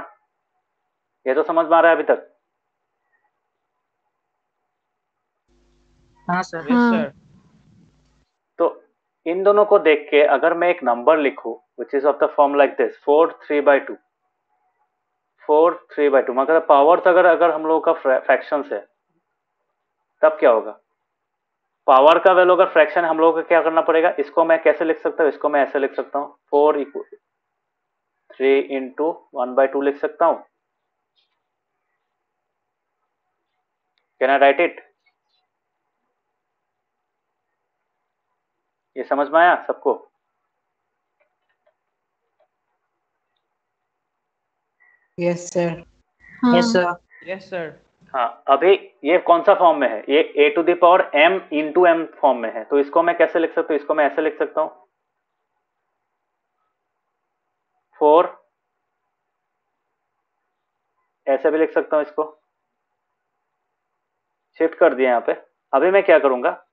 ये तो समझ में आ रहा है अभी तक? हाँ सर। यस हाँ सर। तो इन दोनों को देख के अगर मैं एक नंबर लिखूं which is of the form like this 4 3/2, 4 3/2, मतलब पावर्स अगर हम लोगों का फ्रैक्शंस है तब क्या होगा, पावर का वैल्यू अगर फ्रैक्शन, हम लोगों को क्या करना पड़ेगा, इसको मैं कैसे लिख सकता हूँ, इसको मैं ऐसे लिख सकता हूँ, 4 3 इंटू 1/2 लिख सकता हूँ। Can I write it? ये समझ में आया सबको? Yes sir. हाँ यस सर। Yes sir. हाँ, अभी ये कौन सा फॉर्म में है, ये A to the power m into m form में है, तो इसको मैं कैसे लिख सकता हूँ, इसको मैं ऐसे लिख सकता हूँ, 4, ऐसे भी लिख सकता हूँ, इसको शिफ्ट कर दिया यहाँ पे। अभी मैं क्या करूंगा,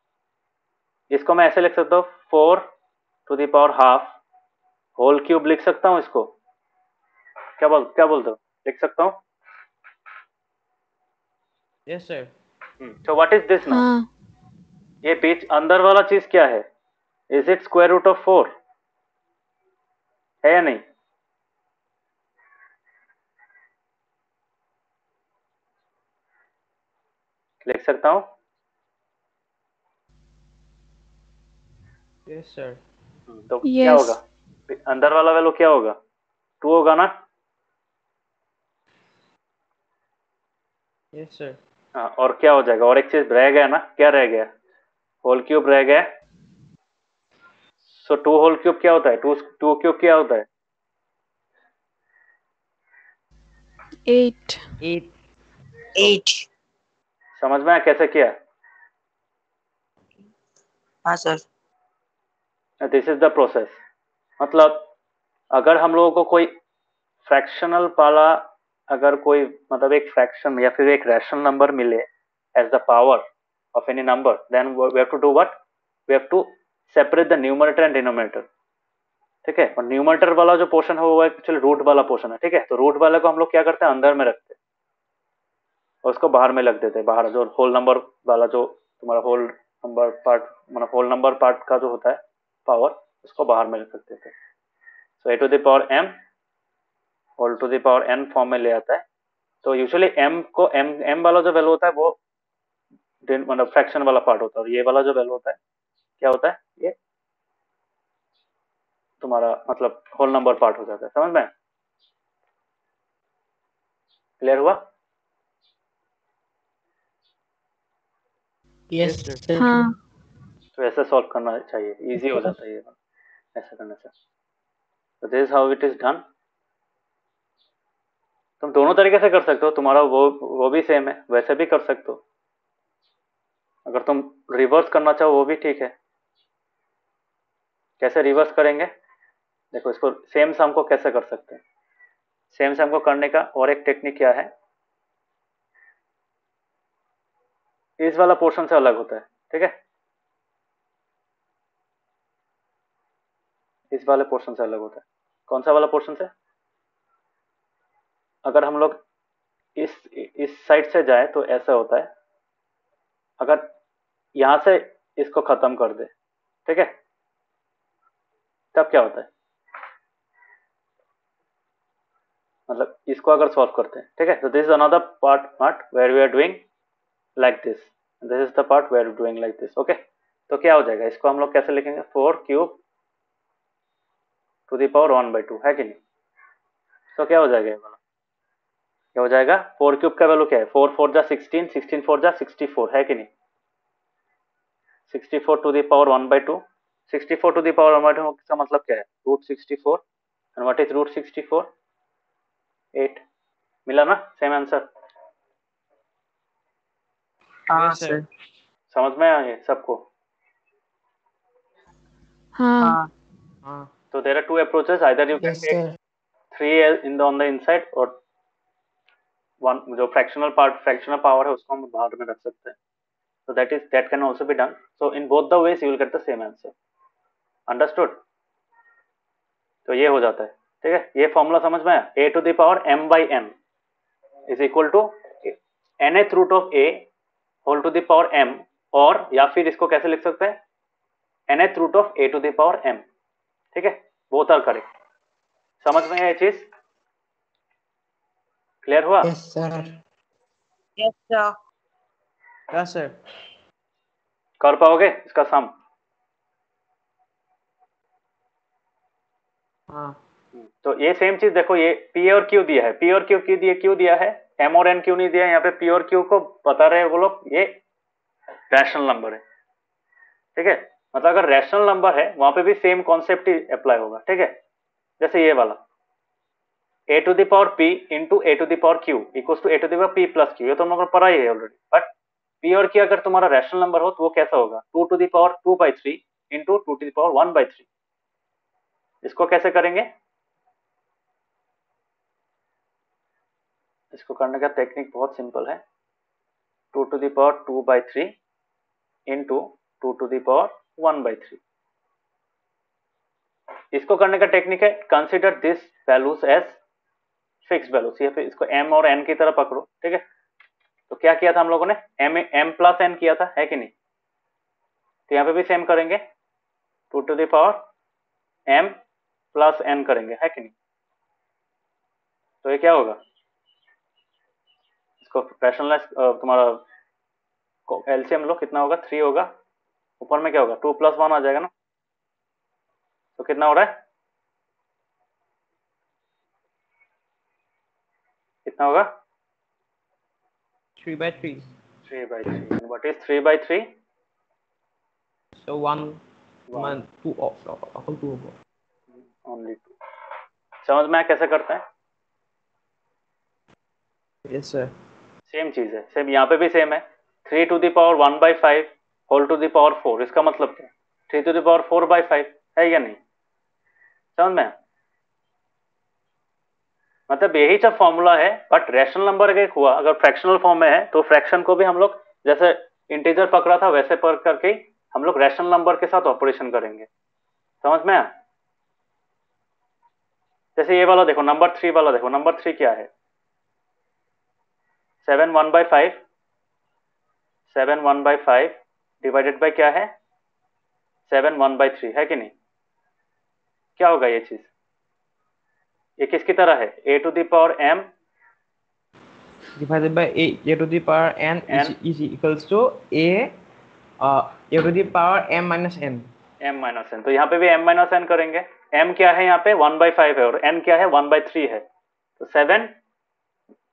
इसको मैं ऐसे लिख सकता हूँ, 4 to the power half whole cube लिख सकता हूँ इसको। क्या बोलते हो, लिख सकता हूँ? Yes sir. तो व्हाट इज दिस नाउ, हाँ ये बीच अंदर वाला चीज क्या है, is it square root of 4, है या नहीं? लिख सकता हूँ? Yes sir. तो क्या यस होगा, अंदर वाला वैल्यू क्या होगा, 2 होगा ना। Yes sir. हाँ, और क्या हो जाएगा, और एक चीज रह गया ना, क्या रह गया, होल क्यूब रह गया। सो 2 होल क्यूब क्या होता है, 2 क्यूब क्या होता है, 8 8। 8। समझ में आया कैसे किया? हाँ sir. This is the process. मतलब अगर हम लोगों को कोई फ्रैक्शनल वाला, अगर कोई मतलब एक फ्रैक्शन या फिर एक रैशनल नंबर मिले as the power of any number, then we have to do what, we have to separate the numerator and denominator. ठीक है, और न्यूमरेटर वाला जो पोर्शन है वो एक्चुअली रूट वाला पोर्शन है। ठीक है, तो रूट वाले को हम लोग क्या करते हैं, अंदर में रखते हैं और उसको बाहर में रख देते हैं, बाहर जो होल नंबर वाला, जो तुम्हारा होल नंबर पार्ट, मतलब होल नंबर पार्ट का जो होता है पावर, उसको बाहर में रख देते हैं। So A to the power m whole to the power n form में ले आता है। तो यूजुअली m को m वाला जो वैल्यू होता है वो मतलब फ्रैक्शन वाला पार्ट होता है, और ये वाला जो वैल्यू होता है क्या होता है, ये तुम्हारा मतलब होल नंबर पार्ट हो जाता है। समझ में क्लियर हुआ? Yes yes sir. सर। हाँ तो ऐसे सॉल्व करना चाहिए, इजी हो जाता है ये ऐसा करने से। तो this how it is done. तुम दोनों तरीके से कर सकते हो, तुम्हारा वो भी सेम है, वैसे भी कर सकते हो, अगर तुम रिवर्स करना चाहो वो भी ठीक है। कैसे रिवर्स करेंगे, देखो इसको सेम सम को कैसे कर सकते हैं। सेम सम को करने का और एक टेक्निक क्या है, इस वाला पोर्शन से अलग होता है। ठीक है, इस वाले पोर्शन से अलग होता है। कौन सा वाला पोर्शन से, अगर हम लोग इस साइड से जाए तो ऐसा होता है, अगर यहां से इसको खत्म कर दे, ठीक है, तब क्या होता है, मतलब इसको अगर सॉल्व करते हैं, ठीक है, तो this is another part where we are doing like this, this is the part where doing like this. Okay, तो क्या हो जाएगा, इसको हम लोग कैसे लिखेंगे, 4 क्यूब टू द पावर 1/2, है कि नहीं। तो क्या हो जाएगा ये वाला, क्या हो जाएगा, 4 क्यूब का वैल्यू क्या है, 4 4 जा 16, 16 4 जा 64, है कि नहीं। 64 to the power 1/2, 64 to the power 1/2 का मतलब क्या है, √64, एंड व्हाट इज √64, 8। मिला ना, सेम आंसर। हाँ Yes, sir. सर। समझ में आया सबको। हाँ हाँ हाँ So there are two approaches, either you can Yes, take sir. 3 in the on the inside, और वन जो फ्रैक्शनल पावर है उसको हम बाहर में रख सकते हैं। So that can also be done. So in both the ways you will get the same answer. Understood? तो ये हो जाता है, ठीक है, ये फॉर्मूला समझ में आया, a to the power m by n is equal to nth root of a whole to the power m, और या फिर इसको कैसे लिख सकते हैं, nth root of a to the power m, ठीक है, बोथ आर करेक्ट। समझ में आया ये चीज, क्लियर हुआ। Yes, sir. Yes sir. yes sir. कर पाओगे इसका सम। हाँ तो ये सेम चीज देखो, ये P और Q दिया है, P और Q दिया है, M और N क्यों नहीं दिया है, यहाँ पे P और Q को बता रहे हैं वो लोग ये रैशनल नंबर है, ठीक है, मतलब अगर रैशनल नंबर है वहां पे भी सेम कॉन्सेप्ट ही अप्लाई होगा, ठीक है, जैसे ये वाला a to the power p into a to the power q equals to a to the power p plus q, ये तो हम लोगों को पढ़ा ही है ऑलरेडी। बट p और q अगर तुम्हारा रैशनल नंबर हो तो वो कैसा होगा, 2 to the power 2/3 into 2 to the power 1/3। इसको कैसे करेंगे, इसको करने का टेक्निक बहुत सिंपल है, 2 to the power 2/3 into 2 to the power 1/3। इसको करने का टेक्निक है, consider this values as fix values, या फिर इसको m और n की तरह पकड़ो, ठीक है। तो क्या किया था हम लोगों ने, m प्लस n किया था, है कि नहीं, तो यहाँ पे भी सेम करेंगे, 2 to the power m plus n करेंगे, है कि नहीं। तो ये क्या होगा, इसको रैशनलाइज तुम्हारा एलसीएम लो, कितना होगा, 3 होगा, ऊपर में क्या होगा, 2 + 1 आ जाएगा ना, तो कितना हो रहा है, कितना होगा, 3/3, 3/3। What is 3/3, so 1 2 off whole 2 होगा। ओनली 2। समझ में आया कैसे करते हैं, yes sir. सेम चीज है, सेम यहाँ पे भी सेम है, 3 to the power 1/5 whole to the power 4, इसका मतलब क्या, 3 to the power 4/5 है या नहीं, समझ में, मतलब यही सब फॉर्मूला है। बट रैशनल नंबर एक हुआ, अगर फ्रैक्शनल फॉर्म में है तो फ्रैक्शन को भी हम लोग जैसे इंटीजर पकड़ा था वैसे पकड़ करके हम लोग रैशनल नंबर के साथ ऑपरेशन करेंगे, समझ में आया। जैसे ये वाला देखो, नंबर 3 वाला देखो, नंबर 3 क्या है, 7 1/5, 7 1/5 डिवाइडेड बाय क्या है, 7 1/3, है कि नहीं, क्या होगा ये चीज, ये किसकी तरह है, a to the power m divided by a to the power n is equals to a to the power m minus n। तो यहाँ पे भी m minus n करेंगे, m क्या है यहाँ पे 1/5 है और n क्या है 1/3 है, तो 7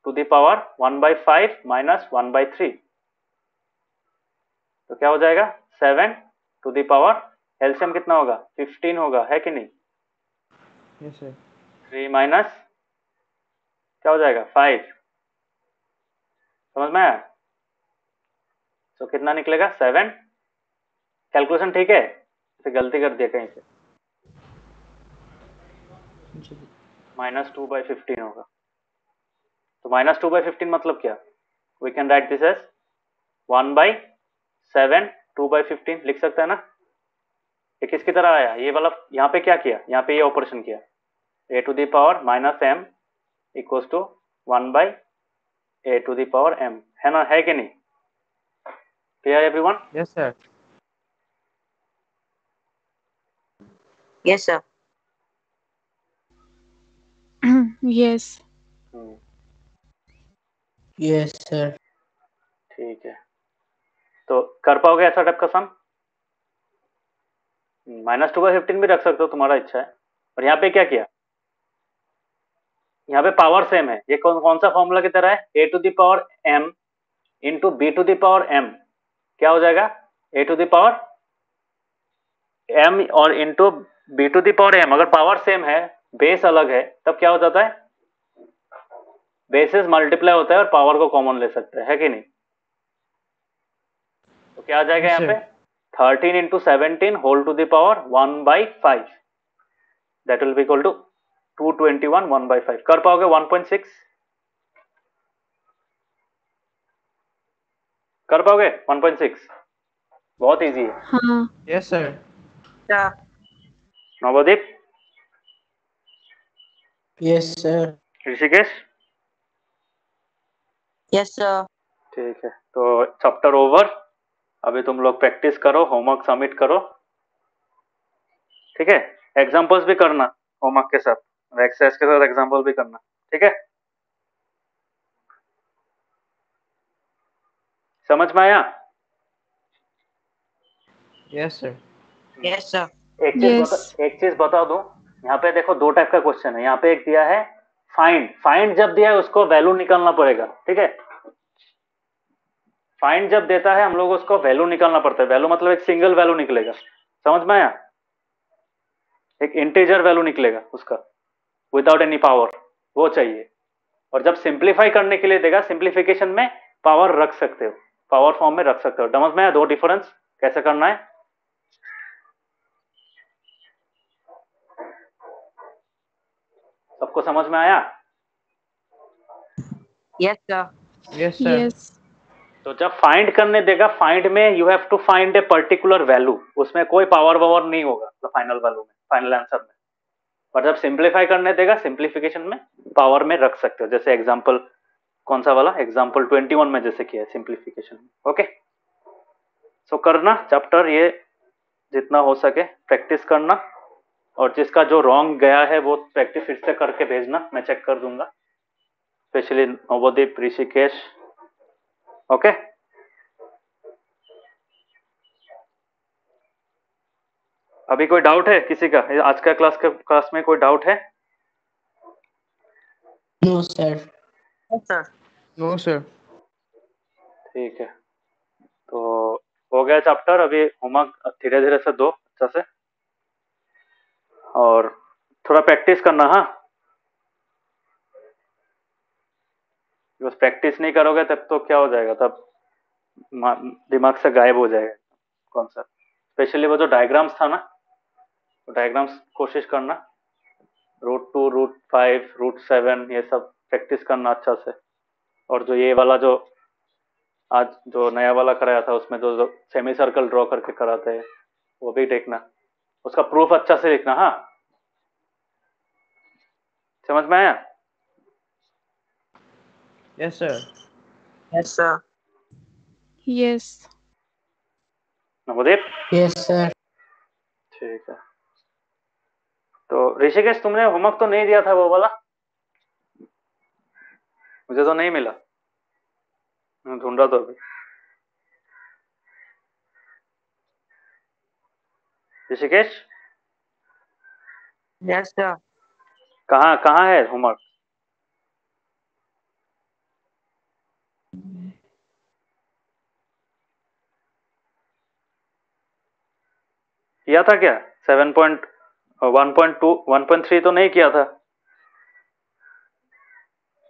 to the power 1/5 minus 1/3, तो क्या हो जाएगा 7 to the power, एलसीएम कितना होगा 15 होगा, है कि नहीं, yes sir. 3 माइनस क्या हो जाएगा 5, समझ में आया, तो कितना निकलेगा 7, कैलकुलेशन ठीक है, इसे गलती कर दिया कहीं से, -2/15 होगा, तो -2/15 मतलब क्या, we can write this as 1/7 2/15 लिख सकते हैं ना। ये किसकी तरह आया, ये वाला यहाँ पे क्या किया, यहाँ पे ये ऑपरेशन किया, a to the power -m equals to 1/a⁴m है ना, है कि नहीं? Clear everyone? Yes sir. Yes sir. yes, yes sir. ठीक है, तो कर पाओगे ऐसा टाइप का सम? -2/15 भी रख सकते हो, तुम्हारा इच्छा है। और यहाँ पे क्या किया, यहाँ पे पावर सेम है। ये कौन सा फॉर्मूला की तरह है? a⁴m इंटू b⁴m क्या हो जाएगा? a⁴m और इंटू b⁴m। अगर पावर सेम है, बेस अलग है, तब क्या हो जाता है? बेसिस मल्टीप्लाई होता है और पावर को कॉमन ले सकते हैं, है कि नहीं? तो क्या आ जाएगा यहाँ पे? 13 into 17 whole to the power 1/5 that will be equal to 221 1/5। कर पाओगे 1.6? कर पाओगे 1.6? बहुत इजी है। हाँ, yes sir. Navdeep, yes sir. Rishikesh, yes sir. ठीक है, तो चैप्टर ओवर। अभी तुम लोग प्रैक्टिस करो, होमवर्क सबमिट करो, ठीक है? एग्जाम्पल्स भी करना होमवर्क के साथ, एक्सरसाइज के साथ एग्जाम्पल भी करना, ठीक है? समझ में आया? Yes sir. Yes sir. yes, एक चीज बता दूं, यहाँ पे देखो दो टाइप का क्वेश्चन है। यहाँ पे एक दिया है फाइंड जब दिया है उसको वैल्यू निकालना पड़ेगा, ठीक है? फाइंड जब देता है हम लोग उसको वैल्यू निकालना पड़ता है। वैल्यू मतलब एक सिंगल वैल्यू निकलेगा, समझ में आया? एक इंटीजर वैल्यू निकलेगा उसका विदाउट एनी पावर, वो चाहिए। और जब सिंप्लीफाई करने के लिए देगा, सिंप्लीफिकेशन में पावर रख सकते हो, पावर फॉर्म में रख सकते हो। समझ में आया दो डिफरेंस कैसे करना है? सबको समझ में आया? Yes sir. Yes sir. yes, तो जब फाइंड करने देगा, फाइंड में you have to find a particular value, उसमें कोई पावर वावर नहीं होगा फाइनल वैल्यू में, फाइनल आंसर में। और जब सिंप्लीफाई करने देगा, सिंप्लीफिकेशन में पावर में रख सकते हो। जैसे एग्जांपल कौन सा वाला? एग्जांपल 21 में जैसे किया है सिंप्लीफिकेशन में। ओके, सो करना चैप्टर ये जितना हो सके प्रैक्टिस करना, और जिसका जो रॉन्ग गया है वो प्रैक्टिस फिर से करके भेजना, मैं चेक कर दूंगा, स्पेशली नवदीप, ऋषिकेश। ओके, अभी कोई डाउट है किसी का? आज का क्लास में कोई डाउट है? No sir. Yes sir. No sir. ठीक है, तो हो गया चैप्टर। अभी होमवर्क धीरे धीरे से दो अच्छा से, और थोड़ा प्रैक्टिस करना। हाँ, बस प्रैक्टिस नहीं करोगे तब तो क्या हो जाएगा, तब दिमाग से गायब हो जाएगा कॉन्सेप्ट। स्पेशली वो जो डायग्राम्स था ना, तो डायग्राम्स कोशिश करना, √2, √5, √7 ये सब प्रैक्टिस करना अच्छा से। और जो ये वाला जो आज जो नया वाला कराया था, उसमें जो सेमी सर्कल ड्रॉ करके कराते हैं, वो भी देखना, उसका प्रूफ अच्छा से लिखना। हाँ, समझ में आया? Yes sir. Yes sir. yes, Navdeep, yes sir. ठीक है। तो ऋषिकेश, तुमने होमवर्क तो नहीं दिया था वो वाला? मुझे तो नहीं मिला, मैं ढूंढ रहा था अभी। Rishikesh, yes sir. कहाँ कहाँ है होमवर्क? किया था क्या? 7.1.2 1.3 तो नहीं किया था?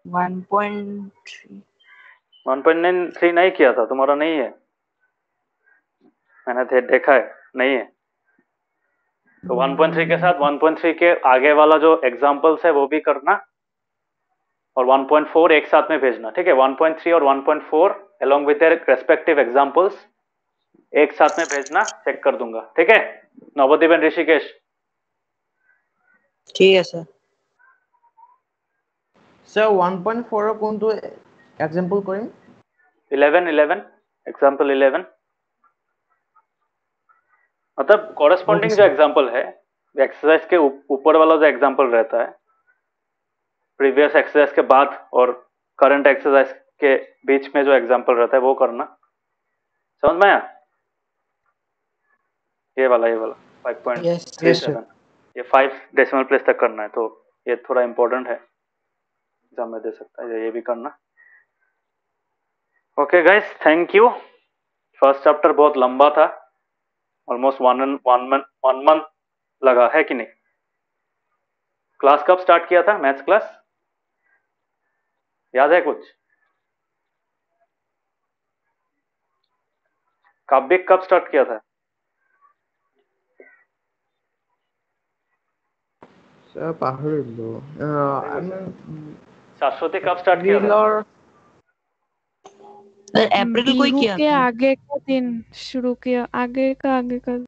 1.3। 1.3 नहीं किया था, तुम्हारा नहीं है, मैंने देखा है, नहीं है। तो 1.3 के साथ 1.3 के आगे वाला जो एग्जाम्पल्स है वो भी करना, और 1.4 एक साथ में भेजना, ठीक है? 1.3 और 1.4 along with their respective examples एक साथ में भेजना, चेक कर दूंगा, ठीक है? नवदीप एंड ऋषिकेश, ठीक है सर। স্যার 1.4 এর কোনটো एग्जांपल করেন 11 एग्जाम्पल 11 मतलब कॉरेस्पॉन्डिंग जो एग्जाम्पल है एक्सरसाइज के ऊपर वाला जो एग्जाम्पल रहता है प्रीवियस एक्सरसाइज के बाद और करंट एक्सरसाइज के बीच में जो एग्जाम्पल रहता है वो करना। समझ में आया? ये वाला 5.37 ये 5 डेसिमल प्लेस तक करना है, तो ये थोड़ा इंपॉर्टेंट है, एग्जाम में दे सकता है, ये भी करना। Okay guys, thank you. First chapter बहुत लंबा था, ऑलमोस्ट वन मंथ लगा है कि नहीं? क्लास कब स्टार्ट किया था? मैथ्स क्लास याद है कुछ? काव्य कब स्टार्ट किया था? স্যার পাহৰিলো আমি शाश्वती कब स्टार्ट किया था? रीलर सर अप्रैल को ही बिहू किया के था। आगे का दिन शुरू किया, आगे का दिन।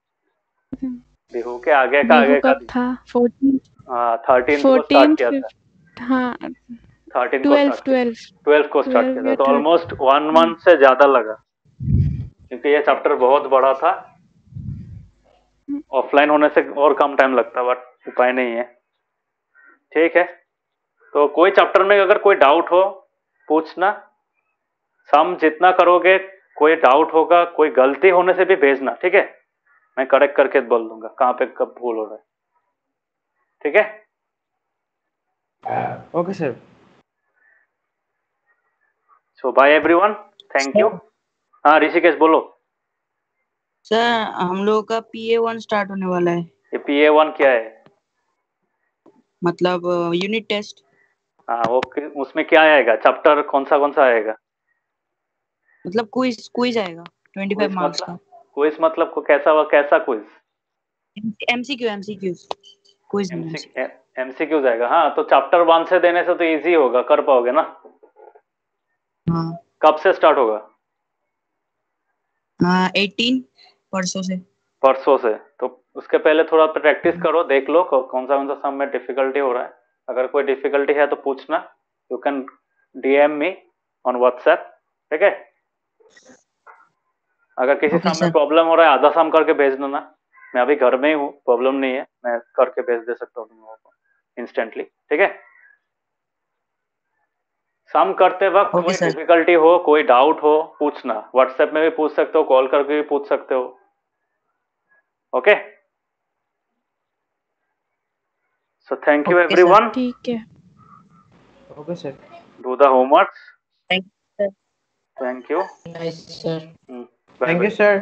बिहू के आगे का बिहू दिन। कब था? 14 हाँ 13 को स्टार्ट किया था। हाँ 13 को 12 को स्टार्ट किया था, या तो ऑलमोस्ट 1 मंथ से ज्यादा लगा, क्योंकि ये चैप्टर बहुत बड़ा था। ऑफलाइन होने से और कम टाइम लगता, बट उपाय नहीं है। ठीक है, तो कोई चैप्टर में अगर कोई डाउट हो पूछना, सम जितना करोगे कोई डाउट होगा, कोई गलती होने से भी भेजना, ठीक है? मैं करेक्ट करके बोल दूंगा कहाँ पे कब भूल हो रहा है, ठीक है? Okay sir. So bye everyone, thank you. हाँ ऋषिकेश बोलो। सर हम लोगों का PA1 स्टार्ट होने वाला है, ये PA1 क्या है? मतलब यूनिट टेस्ट। हाँ वो उसमें क्या आएगा? चैप्टर कौन सा आएगा? मतलब क्विज आएगा 25 मार्क्स का। क्विज मतलब को कैसा क्विज? MCQs क्विज नहीं। MCQ जाएगा। हाँ तो चैप्टर 1 से देने से तो इजी होगा, कर पाओगे ना? हाँ। कब से स्टार्ट होगा? 18 परसों से। तो उसके पहले थोड़ा प्रैक्टिस करो, देख लो कौन सा सम में डिफिकल्टी हो रहा है। अगर कोई डिफिकल्टी है तो पूछना, you can DM me on WhatsApp, ठीक है? अगर किसी Okay, सम में sir. प्रॉब्लम हो रहा है आधा सम करके भेज दो ना, मैं अभी घर में ही हूँ, प्रॉब्लम नहीं है, मैं करके भेज दे सकता हूँ तुम लोगों को इंस्टेंटली, ठीक है? सम करते वक्त Okay, कोई sir. डिफिकल्टी हो, कोई डाउट हो, पूछना। व्हाट्सएप में भी पूछ सकते हो, कॉल करके भी पूछ सकते हो, okay? So thank you Okay, sir. Everyone. ठीक है। Okay sir. Do the homework. Thank you, sir. Thank you. Nice sir. Bye thank bye. You sir.